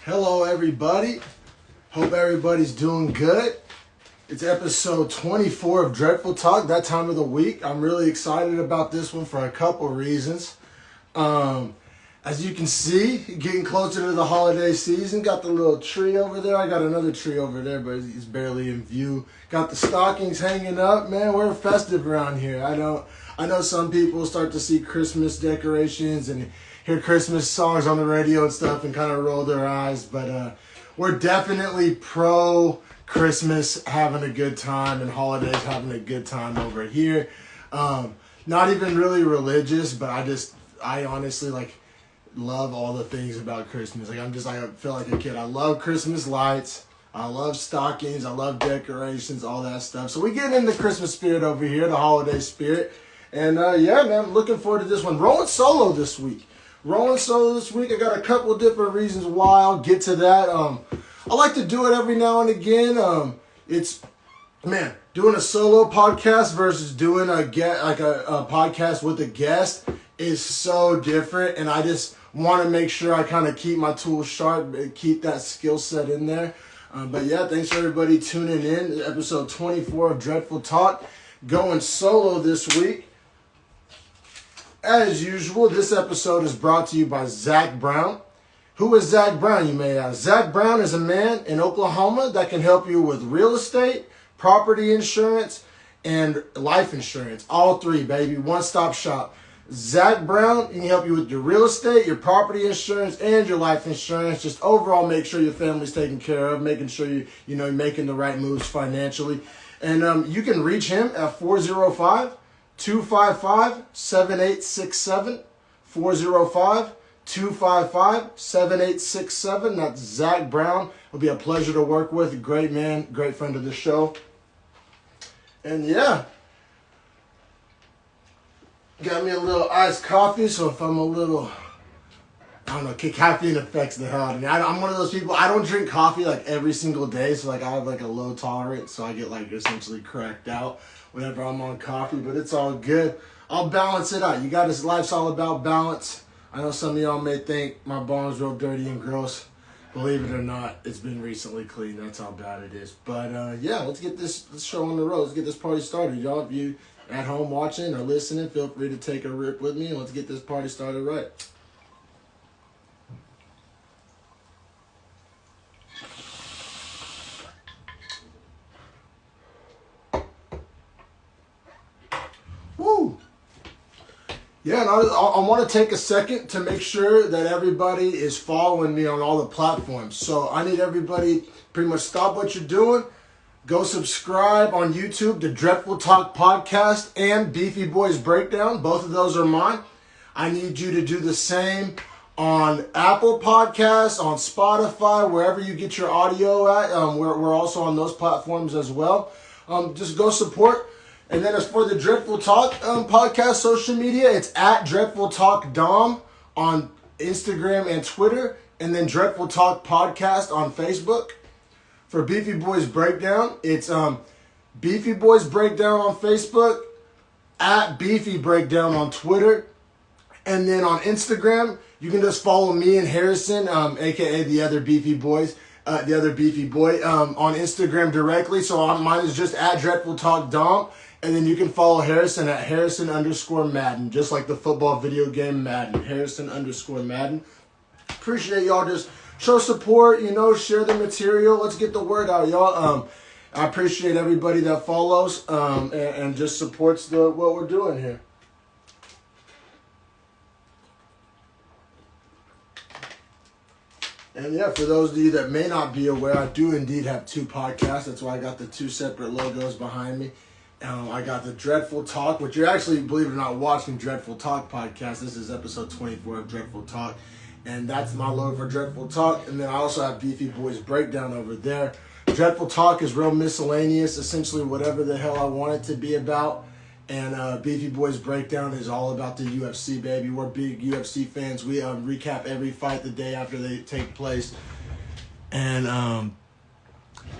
Hello, everybody. Hope everybody's doing good. It's episode 24 of Dreadful Talk, that time of the week. I'm really excited about this one for a couple reasons. As you can see, getting closer to the holiday season. Got the little tree over there. I got another tree over there, but he's barely in view. Got the stockings hanging up. Man, we're festive around here. I know some people start to see Christmas decorations and hear Christmas songs on the radio and stuff and kind of roll their eyes, but we're definitely pro Christmas, having a good time, and holidays, having a good time over here. Not even really religious, but I honestly love all the things about Christmas. I feel like a kid. I love Christmas lights. I love stockings. I love decorations, all that stuff. So we get in the Christmas spirit over here, the holiday spirit. And yeah, man, I'm looking forward to this one. Rolling solo this week. I got a couple of different reasons why. I'll get to that. I like to do it every now and again. Doing a solo podcast versus doing a podcast with a guest is so different, and I just want to make sure I kind of keep my tools sharp, keep that skill set in there. But yeah, thanks for everybody tuning in. Episode 24 of Dreadful Talk. Going solo this week. As usual, this episode is brought to you by Zach Brown. Who is Zach Brown, you may ask? Zach Brown is a man in Oklahoma that can help you with real estate, property insurance, and life insurance. All three, baby. One-stop shop. Zach Brown can help you with your real estate, your property insurance, and your life insurance. Just overall make sure your family's taken care of, making sure you're making the right moves financially. And you can reach him at 405-255-7867. 405-255-7867. That's Zach Brown. It'll be a pleasure to work with. Great man, great friend of the show. And yeah, got me a little iced coffee, so if I'm a little, caffeine affects the hell out of me. I'm one of those people, I don't drink coffee every single day, so I have a low tolerance, so I get essentially cracked out whenever I'm on coffee, but it's all good. I'll balance it out. Life's all about balance. I know some of y'all may think my bone's real dirty and gross. Believe it or not, it's been recently cleaned. That's how bad it is. But yeah, let's get this show on the road. Let's get this party started, y'all. If you at home watching or listening, feel free to take a rip with me and let's get this party started right. Woo! Yeah, and I want to take a second to make sure that everybody is following me on all the platforms. So I need everybody pretty much stop what you're doing. Go subscribe on YouTube to Dreadful Talk Podcast and Beefy Boys Breakdown. Both of those are mine. I need you to do the same on Apple Podcasts, on Spotify, wherever you get your audio at. We're also on those platforms as well. Just go support. And then as for the Dreadful Talk podcast social media, it's at Dreadful Talk Dom on Instagram and Twitter, and then Dreadful Talk Podcast on Facebook. For Beefy Boys Breakdown, it's Beefy Boys Breakdown on Facebook, at Beefy Breakdown on Twitter, and then on Instagram, you can just follow me and Harrison, aka the other Beefy Boy, on Instagram directly. So mine is just at Dreadful Talk Dom. And then you can follow Harrison at Harrison_Madden, just like the football video game Madden, Harrison_Madden. Appreciate y'all. Just show support, share the material. Let's get the word out, y'all. I appreciate everybody that follows and just supports what we're doing here. And yeah, for those of you that may not be aware, I do indeed have two podcasts. That's why I got the two separate logos behind me. I got the Dreadful Talk, which you're actually, believe it or not, watching Dreadful Talk podcast. This is episode 24 of Dreadful Talk. And that's my logo for Dreadful Talk. And then I also have Beefy Boys Breakdown over there. Dreadful Talk is real miscellaneous, essentially whatever the hell I want it to be about. And Beefy Boys Breakdown is all about the UFC, baby. We're big UFC fans. We recap every fight the day after they take place. And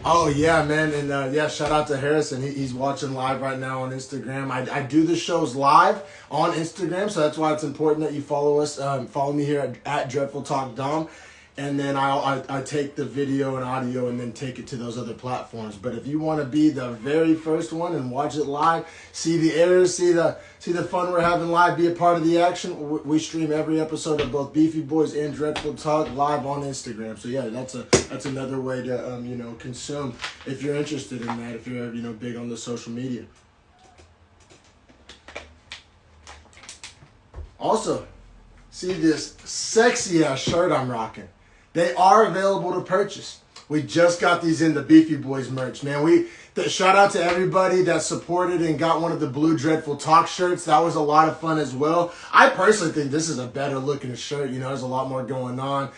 oh yeah, man, and yeah, shout out to Harrison. He's watching live right now on Instagram. I do the shows live on Instagram, so that's why it's important that you follow us. Follow me here at Dreadful Talk Dom. and then I take the video and audio and then take it to those other platforms. But if you want to be the very first one and watch it live, see the errors, see the fun we're having live, be a part of the action, we stream every episode of both Beefy Boys and Dreadful Talk live on Instagram. So yeah, that's another way to consume if you're interested in that, if you're big on the social media. Also, see this sexy ass shirt I'm rocking. They are available to purchase. We just got these in the Beefy Boys merch, man. Shout out to everybody that supported and got one of the blue Dreadful Talk shirts. That was a lot of fun as well. I personally think this is a better looking shirt. There's a lot more going on.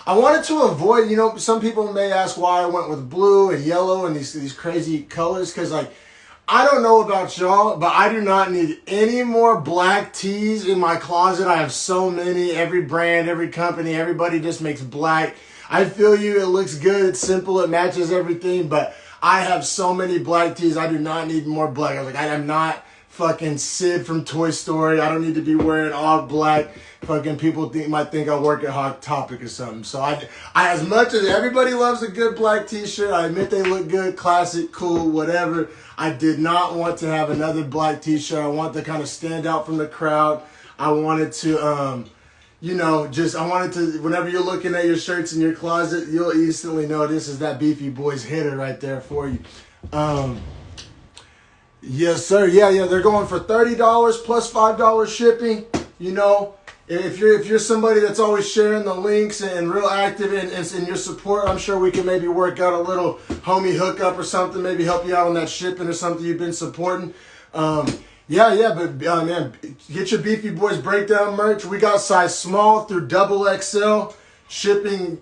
I wanted to avoid, some people may ask why I went with blue and yellow and these crazy colors, because I don't know about y'all, but I do not need any more black tees in my closet. I have so many, every brand, every company, everybody just makes black. I feel you, it looks good, it's simple, it matches everything, but I have so many black tees, I do not need more black. I am not fucking Sid from Toy Story. I don't need to be wearing all black. Fucking people might think I work at Hot Topic or something. So I as much as everybody loves a good black t-shirt, I admit they look good, classic, cool, whatever. I did not want to have another black t-shirt. I want to kind of stand out from the crowd. I wanted to, whenever you're looking at your shirts in your closet, you'll instantly know this is that Beefy Boys hitter right there for you. Yes, sir. Yeah. They're going for $30 plus $5 shipping. If you're somebody that's always sharing the links and real active in your support, I'm sure we can maybe work out a little homie hookup or something, maybe help you out on that shipping or something you've been supporting. But man, get your Beefy Boys Breakdown merch. We got size small through XXL, shipping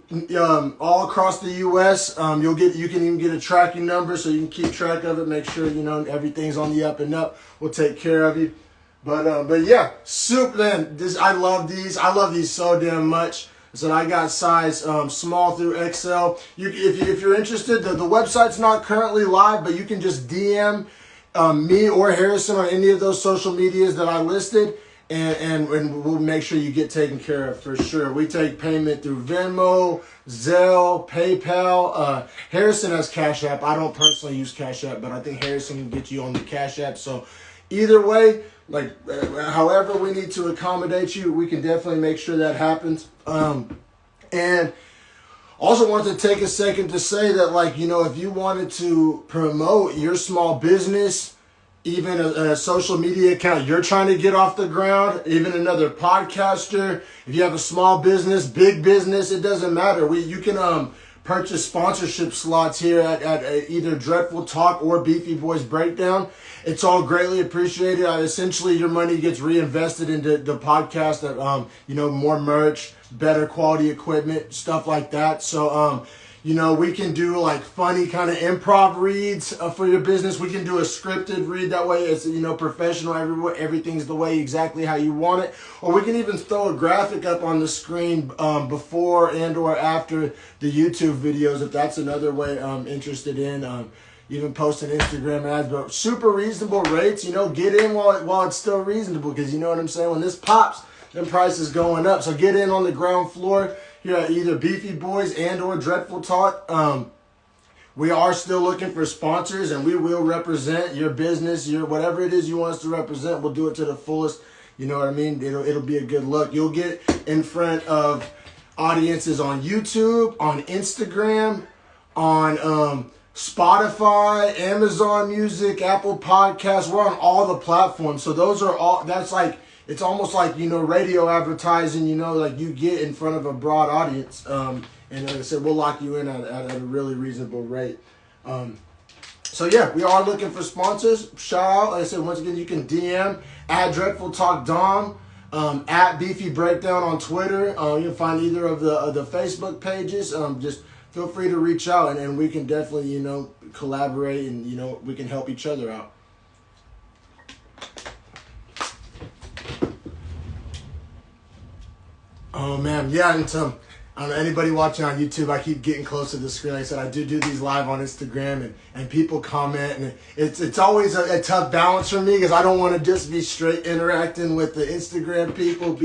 all across the U.S. You can even get a tracking number so you can keep track of it, make sure everything's on the up and up. We'll take care of you. But yeah, soup, man. I love these. I love these so damn much. So I got size small through XL. If you're interested, the website's not currently live, but you can just DM me or Harrison on any of those social medias that I listed, and we'll make sure you get taken care of for sure. We take payment through Venmo, Zelle, PayPal. Harrison has Cash App. I don't personally use Cash App, but I think Harrison can get you on the Cash App. So either way, however we need to accommodate you, we can definitely make sure that happens. And also wanted to take a second to say that, if you wanted to promote your small business, even a social media account you're trying to get off the ground, even another podcaster, if you have a small business, big business, it doesn't matter. You can purchase sponsorship slots here at either Dreadful Talk or Beefy Boys Breakdown. It's all greatly appreciated. Essentially, your money gets reinvested into the podcast, more merch, better quality equipment, stuff like that. So, we can do funny kind of improv reads for your business. We can do a scripted read. That way it's, professional. Everything's the way exactly how you want it. Or we can even throw a graphic up on the screen before and or after the YouTube videos, if that's another way I'm interested in. Even posting Instagram ads, but super reasonable rates. Get in while it's still reasonable, because you know what I'm saying. When this pops, then prices going up. So get in on the ground floor here at either Beefy Boys and or Dreadful Talk. We are still looking for sponsors, and we will represent your business, your whatever it is you want us to represent. We'll do it to the fullest. You know what I mean? It'll be a good look. You'll get in front of audiences on YouTube, on Instagram, on Spotify, Amazon Music, Apple Podcasts. We're on all the platforms. So those are all, it's almost like, radio advertising, you get in front of a broad audience. And like I said, we'll lock you in at a really reasonable rate. So yeah, we are looking for sponsors. Shout out. Like I said, once again, you can DM at Dreadful Talk Dom, at Beefy Breakdown on Twitter. You can find either of the Facebook pages. Just feel free to reach out, and we can definitely, collaborate, and, we can help each other out. Oh, man. Yeah, and I don't know, anybody watching on YouTube, I keep getting close to the screen. Like I said, I do these live on Instagram, and people comment, and it's always a tough balance for me, because I don't want to just be straight interacting with the Instagram people.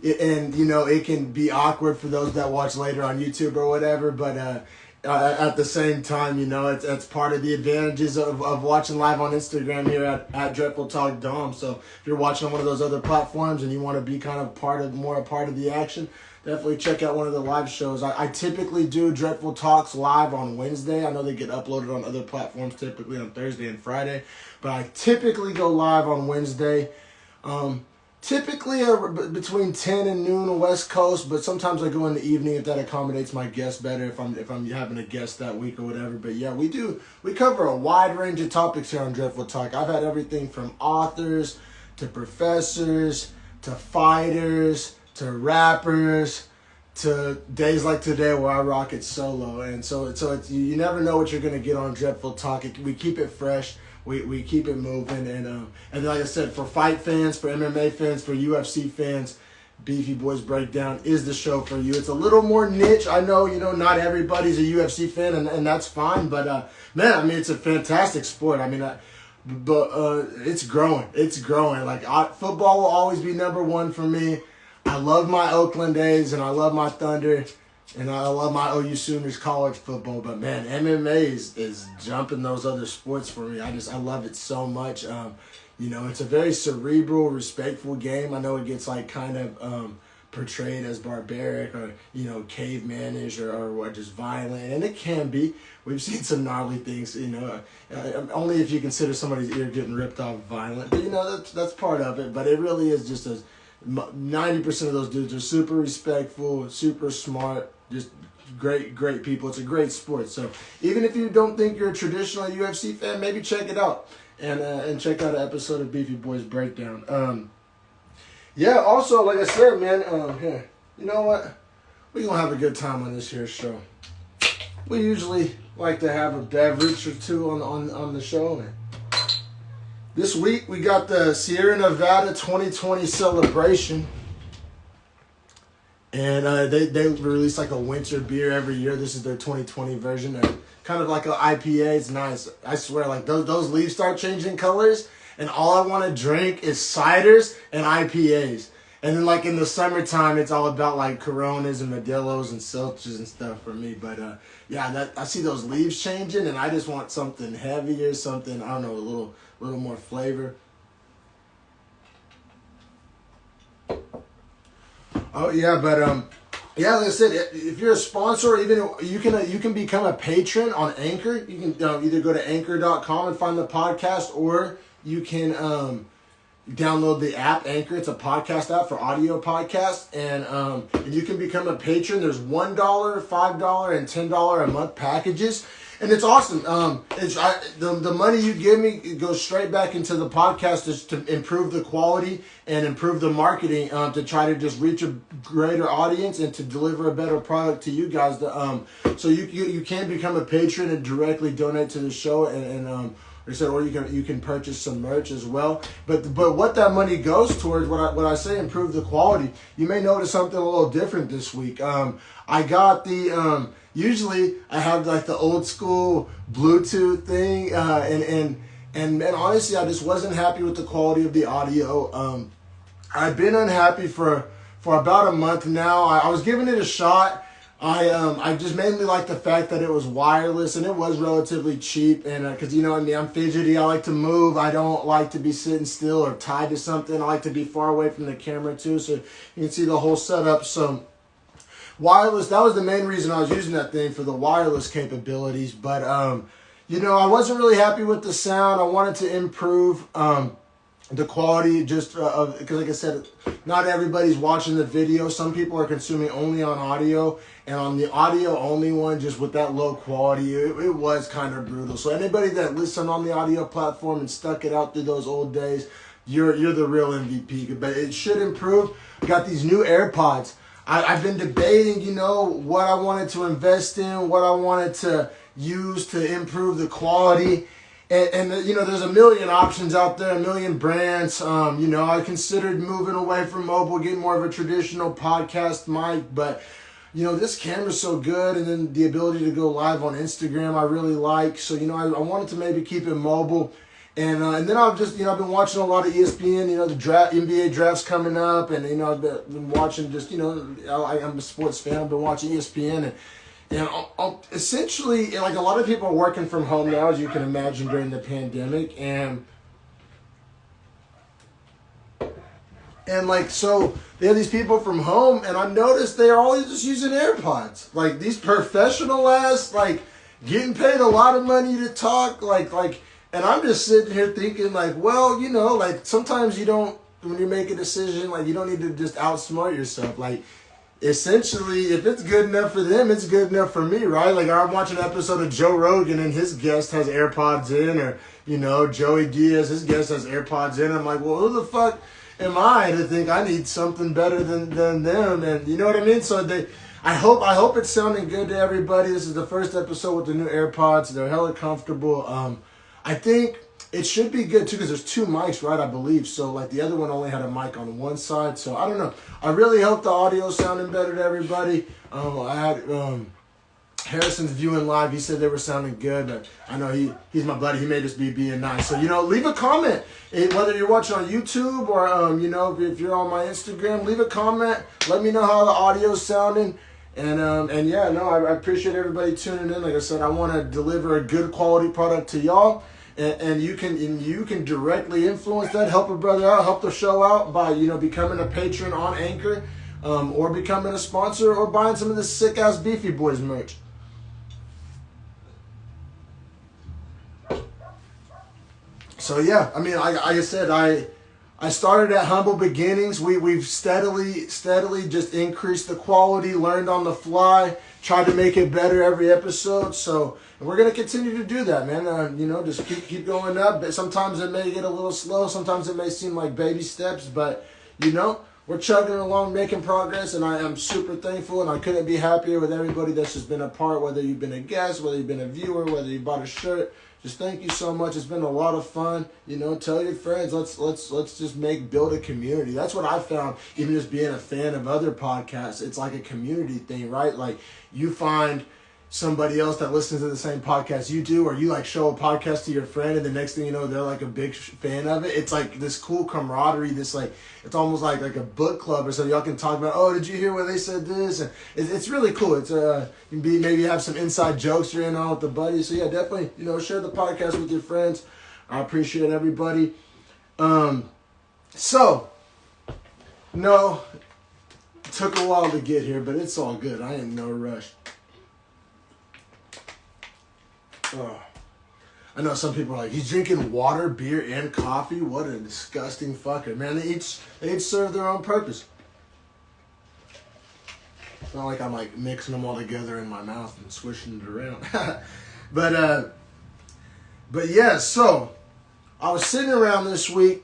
and it can be awkward for those that watch later on YouTube or whatever, but at the same time, it's part of the advantages of watching live on Instagram here at Dreadful Talk Dom. So if you're watching on one of those other platforms and you want to be kind of more a part of the action, definitely check out one of the live shows. I typically do Dreadful Talks live on Wednesday. I know they get uploaded on other platforms typically on Thursday and Friday, but I typically go live on Wednesday. Typically between 10 and noon on West Coast, but sometimes I go in the evening if that accommodates my guests better, if I'm having a guest that week or whatever. But yeah, we cover a wide range of topics here on Dreadful Talk. I've had everything from authors to professors to fighters to rappers to days like today where I rock it solo. And so it's you never know what you're gonna get on Dreadful Talk. We keep it fresh. We keep it moving, and like I said, for fight fans, for MMA fans, for UFC fans, Beefy Boys Breakdown is the show for you. It's a little more niche. I know, not everybody's a UFC fan, and that's fine. But man, I mean, it's a fantastic sport. I mean, it's growing. It's growing. Like football will always be number one for me. I love my Oakland A's and I love my Thunder. And I love my OU Sooners college football, but man, MMA is jumping those other sports for me. I love it so much. It's a very cerebral, respectful game. I know it gets like kind of portrayed as barbaric or cavemanish or just violent, and it can be. We've seen some gnarly things. Only if you consider somebody's ear getting ripped off violent. But that's part of it. But it really is just 90% of those dudes are super respectful, super smart. Just great people. It's a great sport. So even if you don't think you're a traditional UFC fan, maybe check it out and check out an episode of Beefy Boys Breakdown. Also, like I said, man, here, you know what? We're going to have a good time on this here show. We usually like to have a beverage or two on the show. And this week, we got the Sierra Nevada 2020 celebration. And they release like a winter beer every year. This is their 2020 version. They're kind of like an IPA. It's nice. I swear, like those leaves start changing colors, and all I want to drink is ciders and IPAs. And then like in the summertime, it's all about like Coronas and Modelos and Seltzers and stuff for me. But I see those leaves changing, and I just want something heavier, something, I don't know, a little more flavor. Oh yeah, but like I said, if you're a sponsor, even you can become a patron on Anchor. You can either go to anchor.com and find the podcast, or you can download the app Anchor. It's a podcast app for audio podcasts, and you can become a patron. There's $1, $5, and $10 a month packages. And it's awesome. The money you give me, it goes straight back into the podcast just to improve the quality and improve the marketing, to try to just reach a greater audience and to deliver a better product to you guys. So you can become a patron and directly donate to the show, and like I said, or you can purchase some merch as well. But what that money goes towards, what I say, improve the quality. You may notice something a little different this week. I got the usually I have like the old school Bluetooth thing, and honestly, I just wasn't happy with the quality of the audio. I've been unhappy for about a month now. I was giving it a shot. I just mainly like the fact that it was wireless and it was relatively cheap, and because you know what I mean, I'm fidgety. I like to move. I don't like to be sitting still or tied to something. I like to be far away from the camera too, so you can see the whole setup. So wireless, that was the main reason I was using that thing, for the wireless capabilities. But I wasn't really happy with the sound. I wanted to improve the quality, just because, like I said, not everybody's watching the video. Some people are consuming only on audio, and on the audio only one, just with that low quality, it was kind of brutal. So anybody that listened on the audio platform and stuck it out through those old days, you're the real MVP. But it should improve. I got these new AirPods. I've been debating, what I wanted to invest in, what I wanted to use to improve the quality. And there's a million options out there, a million brands. I considered moving away from mobile, getting more of a traditional podcast mic. But, this camera's so good. And then the ability to go live on Instagram, I really like. So, I wanted to maybe keep it mobile. And then I've just, I've been watching a lot of ESPN, the NBA drafts coming up, and, I've been watching just, I'm a sports fan, I've been watching ESPN, and essentially, like, a lot of people are working from home now, as you can imagine, during the pandemic, and like, so they have these people from home, and I noticed they're always just using AirPods. Like, these professional ass, like, getting paid a lot of money to talk, like, and I'm just sitting here thinking, like, well, like, sometimes you don't, when you make a decision, like, you don't need to just outsmart yourself. Like, essentially, if it's good enough for them, it's good enough for me, right? Like, I'm watching an episode of Joe Rogan, and his guest has AirPods in, or, Joey Diaz, his guest has AirPods in. I'm like, well, who the fuck am I to think I need something better than them? And you know what I mean? So I hope it's sounding good to everybody. This is the first episode with the new AirPods. They're hella comfortable. I think it should be good too, because there's two mics, right? I believe. So like the other one only had a mic on one side. So I don't know. I really hope the audio's sounding better to everybody. I had Harrison's viewing live. He said they were sounding good. But I know he's my buddy. He may just be being nice. So, leave a comment. Whether you're watching on YouTube or, if you're on my Instagram, leave a comment. Let me know how the audio's sounding. And yeah, no, I appreciate everybody tuning in. Like I said, I want to deliver a good quality product to y'all. And you can directly influence that, help a brother out, help the show out by, becoming a patron on Anchor, or becoming a sponsor, or buying some of this sick-ass Beefy Boys merch. So yeah, I mean, like I said, I started at humble beginnings. We've steadily just increased the quality, learned on the fly, tried to make it better every episode. So we're gonna continue to do that, man. Just keep going up. But sometimes it may get a little slow. Sometimes it may seem like baby steps, but we're chugging along, making progress, and I am super thankful, and I couldn't be happier with everybody that's just been a part. Whether you've been a guest, whether you've been a viewer, whether you bought a shirt. Just thank you so much. It's been a lot of fun. Tell your friends. Let's just build a community. That's what I found. Even just being a fan of other podcasts, it's like a community thing, right? Like you find somebody else that listens to the same podcast you do, or you like show a podcast to your friend, and the next thing you know, they're like a big fan of it. It's like this cool camaraderie. This like it's almost like a book club or something. Y'all can talk about, oh, did you hear where they said this? And it's really cool. It's you can maybe have some inside jokes you're in on with the buddies. So yeah, definitely share the podcast with your friends. I appreciate everybody. So no, it took a while to get here, but it's all good. I ain't in no rush. Oh. I know some people are like, he's drinking water, beer, and coffee? What a disgusting fucker. Man, they each serve their own purpose. It's not like I'm like mixing them all together in my mouth and swishing it around. But yeah, so I was sitting around this week.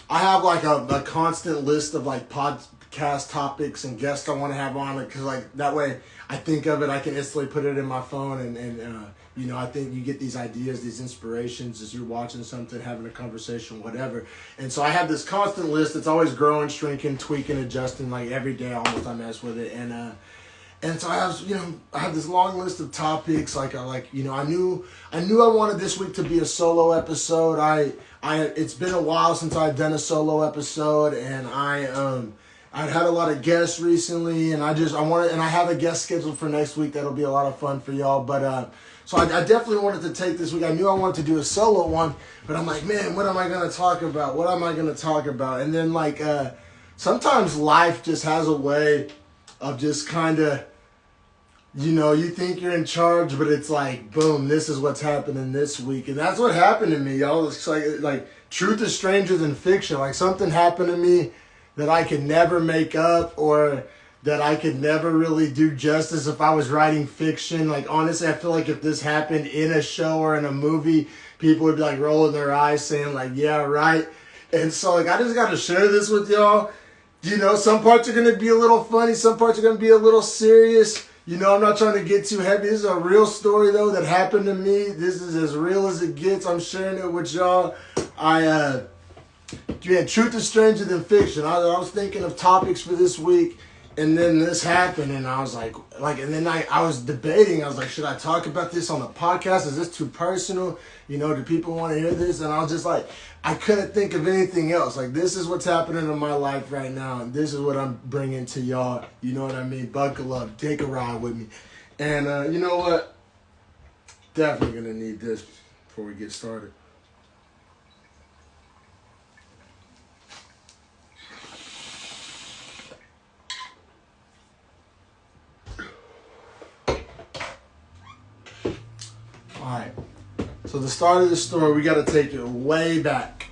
I have like a constant list of like podcast topics and guests I want to have on it, because like that way I think of it, I can instantly put it in my phone, and I think you get these ideas, these inspirations as you're watching something, having a conversation, whatever. And so I have this constant list that's always growing, shrinking, tweaking, adjusting, like every day almost I mess with it. And so I have this long list of topics. I knew I wanted this week to be a solo episode. It's been a while since I've done a solo episode, and I've had a lot of guests recently, and I have a guest scheduled for next week that'll be a lot of fun for y'all. But so I definitely wanted to take this week. I knew I wanted to do a solo one, but I'm like, man, what am I going to talk about? And then sometimes life just has a way of just kind of, you think you're in charge, but it's like, boom, this is what's happening this week. And that's what happened to me, y'all. It's like truth is stranger than fiction. Like something happened to me that I could never make up, or that I could never really do justice if I was writing fiction. Like, honestly, I feel like if this happened in a show or in a movie, people would be like rolling their eyes saying like, yeah, right. And so like, I just got to share this with y'all. Some parts are going to be a little funny. Some parts are going to be a little serious. I'm not trying to get too heavy. This is a real story though that happened to me. This is as real as it gets. I'm sharing it with y'all. Truth is stranger than fiction. I was thinking of topics for this week, And then this happened, and I was like, and then I was debating. I was like, should I talk about this on the podcast? Is this too personal? You know, do people want to hear this? And I was just like, I couldn't think of anything else. Like, this is what's happening in my life right now, and this is what I'm bringing to y'all. You know what I mean? Buckle up, take a ride with me. And you know what? Definitely gonna need this before we get started. Alright, so the start of the story, we got to take it way back.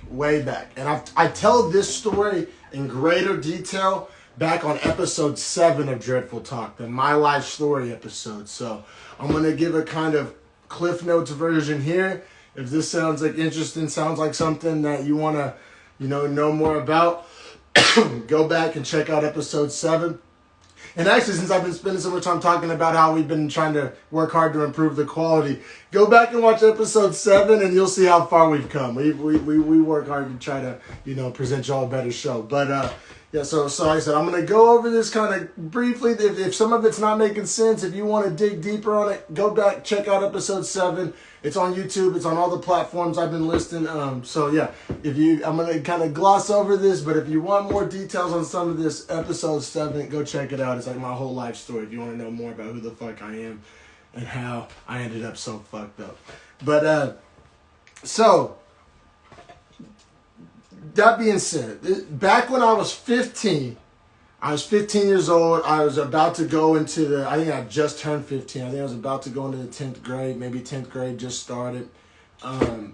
And I tell this story in greater detail back on episode 7 of Dreadful Talk, the My Life Story episode. So I'm going to give a kind of Cliff Notes version here. If this sounds like interesting, sounds like something that you want to, know more about, go back and check out episode 7. And actually, since I've been spending so much time talking about how we've been trying to work hard to improve the quality, go back and watch episode 7 and you'll see how far we've come. We work hard to try to, present y'all a better show. But, so like I said, I'm going to go over this kind of briefly. If some of it's not making sense, if you want to dig deeper on it, go back, check out episode 7. It's on YouTube. It's on all the platforms I've been listing. I'm going to kind of gloss over this, but if you want more details on some of this, episode 7, go check it out. It's like my whole life story if you want to know more about who the fuck I am and how I ended up so fucked up. But, that being said, back when I was 15 years old. I was about to go into I think I just turned 15. I think I was about to go into the 10th grade. Maybe 10th grade just started. I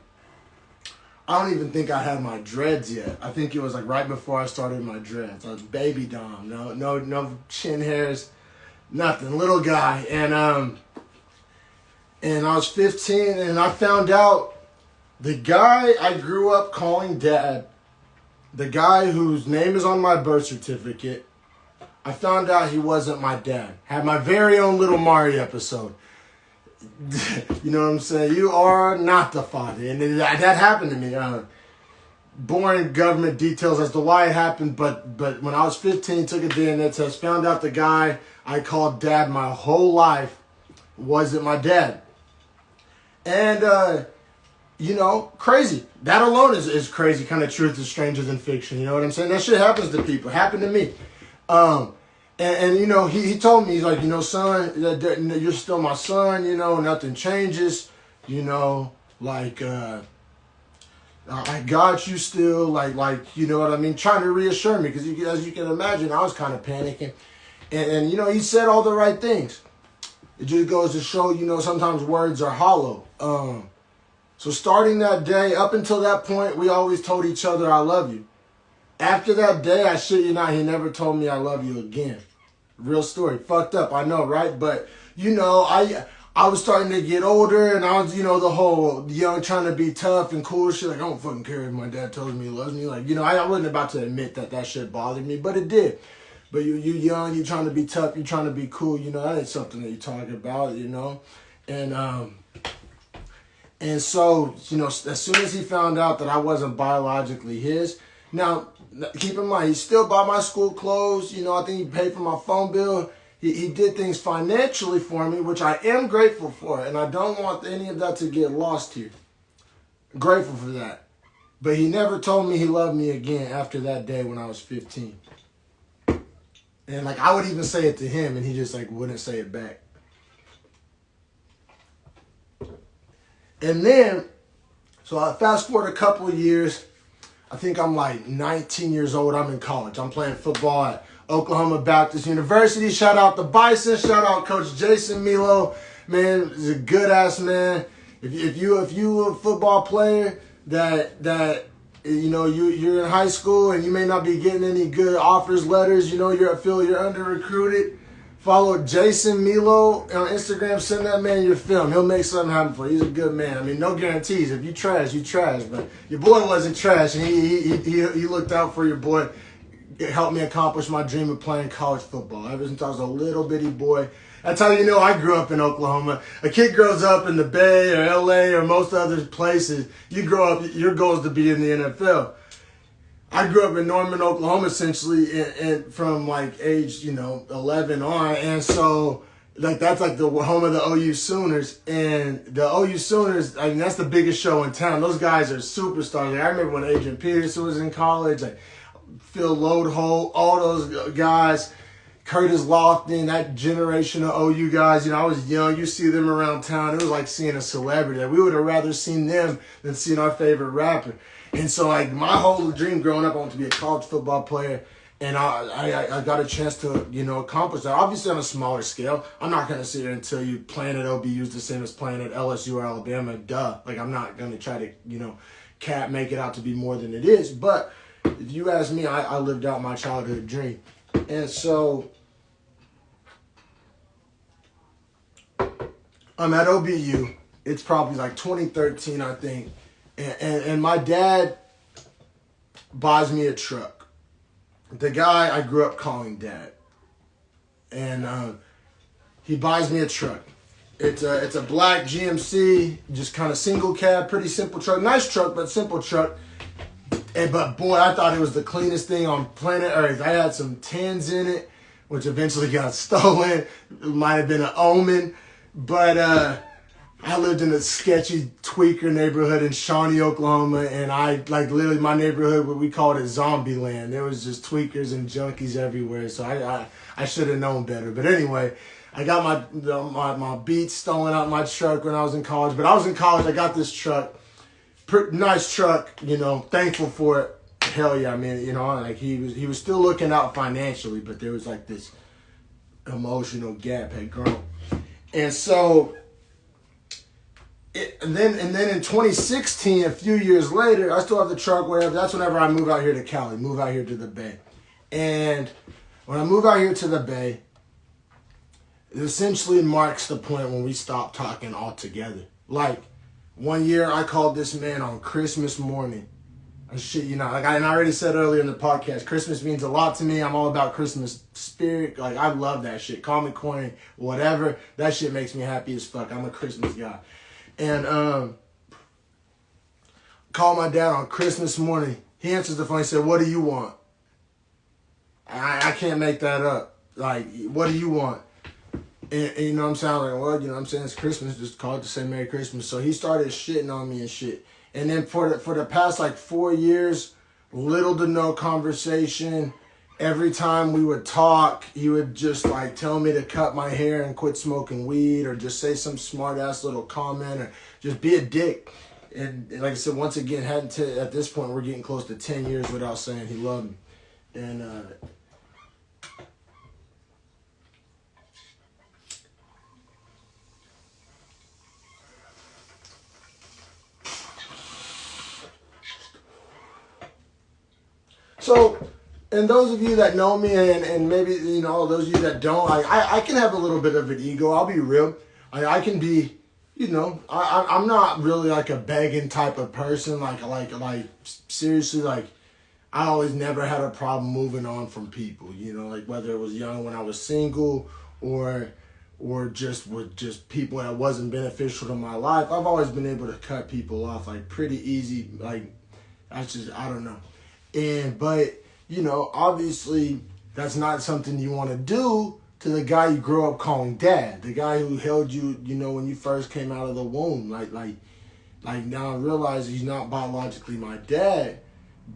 don't even think I had my dreads yet. I think it was like right before I started my dreads. I was baby Dom. No chin hairs, nothing. Little guy. And I was 15 and I found out the guy I grew up calling dad, the guy whose name is on my birth certificate, I found out he wasn't my dad. Had my very own little Mari episode. You know what I'm saying? You are not the father. And that happened to me. Boring government details as to why it happened, but when I was 15, took a DNA test, found out the guy I called dad my whole life wasn't my dad. And, crazy. That alone is crazy. Kind of truth is stranger than fiction. You know what I'm saying? That shit happens to people. It happened to me. He told me, he's like, son, you're still my son, nothing changes, I got you still, like, you know what I mean? Trying to reassure me, because as you can imagine, I was kind of panicking. And he said all the right things. It just goes to show, sometimes words are hollow. So starting that day, up until that point, we always told each other, I love you. After that day, I shit you not, he never told me I love you again. Real story. Fucked up, I know, right? But, I was starting to get older, and I was, the whole young trying to be tough and cool shit. Like, I don't fucking care if my dad tells me he loves me. Like, I wasn't about to admit that shit bothered me, but it did. But you young, you trying to be tough, you trying to be cool, that ain't something that you talk about, And so, as soon as he found out that I wasn't biologically his, now, keep in mind, he still bought my school clothes. I think he paid for my phone bill. He did things financially for me, which I am grateful for. And I don't want any of that to get lost here. Grateful for that. But he never told me he loved me again after that day when I was 15. And, I would even say it to him, and he just, wouldn't say it back. And then, so I fast forward a couple of years. I think I'm 19 years old. I'm in college. I'm playing football at Oklahoma Baptist University. Shout out the Bison. Shout out Coach Jason Milo. Man, he's a good ass man. If you a football player that you're in high school and you may not be getting any good offers, letters, you're under recruited, follow Jason Milo on Instagram. Send that man your film. He'll make something happen for you. He's a good man. I mean, no guarantees. If you trash, you trash. But your boy wasn't trash, and he looked out for your boy. It helped me accomplish my dream of playing college football. Ever since I was a little bitty boy. That's how I grew up in Oklahoma. A kid grows up in the Bay or LA or most other places. You grow up, your goal is to be in the NFL. I grew up in Norman, Oklahoma, essentially, and from like age 11 on, and so like that's like the home of the OU Sooners, and the OU Sooners. I mean, that's the biggest show in town. Those guys are superstars. Like, I remember when Adrian Peterson was in college, like Phil Lodeholt, all those guys. Curtis Lofton, that generation of OU guys, I was young. You see them around town. It was like seeing a celebrity. Like, we would have rather seen them than seen our favorite rapper. And so, like, my whole dream growing up, I wanted to be a college football player. And I got a chance to, accomplish that. Obviously, on a smaller scale. I'm not going to sit here and tell you playing at OBU is the same as playing at LSU or Alabama. Duh. Like, I'm not going to try to, make it out to be more than it is. But if you ask me, I lived out my childhood dream. And so I'm at OBU. It's probably like 2013, I think. And my dad buys me a truck. The guy I grew up calling dad. And he buys me a truck. It's a black GMC, just kind of single cab, pretty simple truck. Nice truck, but simple truck. But boy, I thought it was the cleanest thing on planet Earth. I had some tins in it, which eventually got stolen. It might have been an omen. But I lived in a sketchy tweaker neighborhood in Shawnee, Oklahoma. And literally my neighborhood, what we called it zombie land. There was just tweakers and junkies everywhere. So I should have known better. But anyway, I got my Beats stolen out my truck when I was in college. But I was in college. I got this truck. Nice truck, thankful for it. Hell yeah, I mean, like he was still looking out financially, but there was like this emotional gap had grown. And so and then in 2016, a few years later, I still have the truck, whatever. That's whenever I move out here to Cali, move out here to the Bay. And when I move out here to the Bay, it essentially marks the point when we stop talking altogether. Like, one year, I called this man on Christmas morning. And shit, and I already said earlier in the podcast, Christmas means a lot to me. I'm all about Christmas spirit. Like, I love that shit. Call me corny, whatever. That shit makes me happy as fuck. I'm a Christmas guy. And called my dad on Christmas morning. He answers the phone. He said, "What do you want?" I can't make that up. Like, what do you want? And you know what I'm saying? I was like, well, I'm saying it's Christmas. Just call it to say Merry Christmas. So he started shitting on me and shit. And then for the past like 4 years, little to no conversation. Every time we would talk, he would just like tell me to cut my hair and quit smoking weed, or just say some smart ass little comment, or just be a dick. And like I said, once again, at this point, we're getting close to 10 years without saying he loved me. And so, and those of you that know me, and maybe, those of you that don't, I can have a little bit of an ego. I'll be real. I can be, I'm not really like a begging type of person. Like seriously, like, I always never had a problem moving on from people, like whether it was young when I was single or just with just people that wasn't beneficial to my life. I've always been able to cut people off like pretty easy. Like, I don't know. But obviously that's not something you want to do to the guy you grew up calling dad, the guy who held you, when you first came out of the womb. Like now I realize he's not biologically my dad,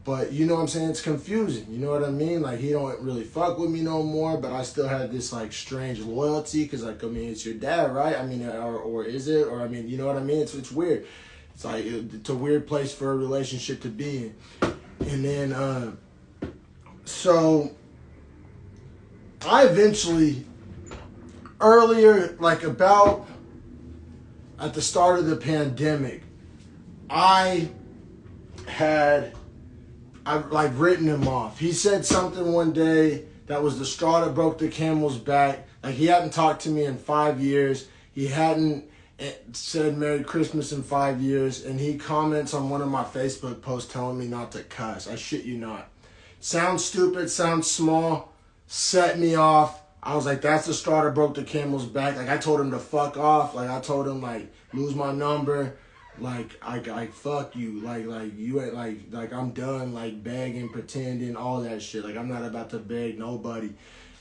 but you know what I'm saying? It's confusing. You know what I mean? Like, he don't really fuck with me no more, but I still had this like strange loyalty because it's your dad, right? Or is it? Or you know what I mean? It's weird. It's like, it's a weird place for a relationship to be in. And then, so I eventually, earlier, like about at the start of the pandemic, I've written him off. He said something one day that was the straw that broke the camel's back. Like, he hadn't talked to me in 5 years. He hadn't said Merry Christmas in 5 years, and he comments on one of my Facebook posts telling me not to cuss. I shit you not. Sounds stupid, sounds small, set me off. I was like, that's the straw that broke the camel's back. Like, I told him to fuck off. Like, I told him, like, lose my number. Like fuck you, like you ain't like I'm done like begging, pretending, all that shit. Like I'm not about to beg nobody.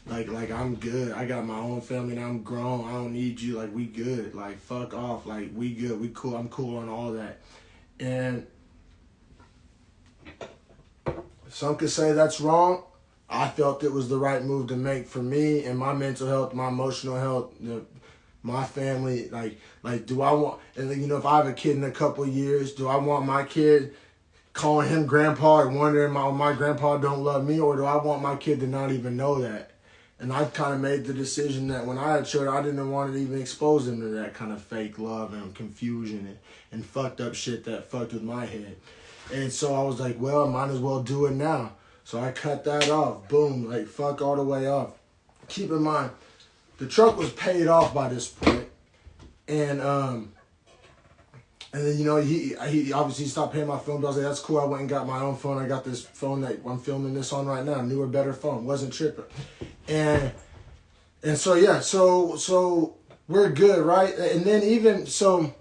Like I'm good. I got my own family and I'm grown. I don't need you. Like we good. Like fuck off. Like we good. We cool. I'm cool on all that. And some could say that's wrong. I felt it was the right move to make for me and my mental health, my emotional health, my family. Like, do I want, and you know, if I have a kid in a couple of years, do I want my kid calling him grandpa and wondering my grandpa don't love me, or do I want my kid to not even know that? And I kind of made the decision that when I had children, I didn't want to even expose them to that kind of fake love and confusion and fucked up shit that fucked with my head. And so I was like, well, I might as well do it now. So I cut that off. Boom, like fuck all the way off. Keep in mind, the truck was paid off by this point. And then, you know, he obviously stopped paying my phone bill. I was like, that's cool. I went and got my own phone. I got this phone that I'm filming this on right now. Newer, better phone. Wasn't tripping. And so, yeah, so we're good, right? And then even, so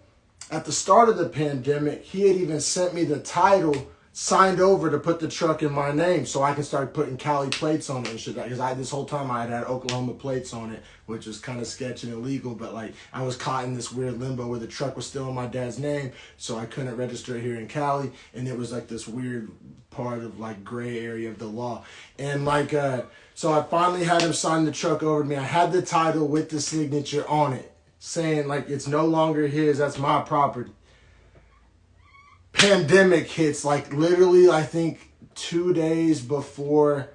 at the start of the pandemic, he had even sent me the title signed over to put the truck in my name so I can start putting Cali plates on it and shit. Because this whole time I had Oklahoma plates on it, which was kind of sketchy and illegal. But like I was caught in this weird limbo where the truck was still in my dad's name, so I couldn't register it here in Cali. And it was like this weird part of like gray area of the law. And like, so I finally had him sign the truck over to me. I had the title with the signature on it saying like it's no longer his, that's my property. Pandemic hits, like literally I think 2 days before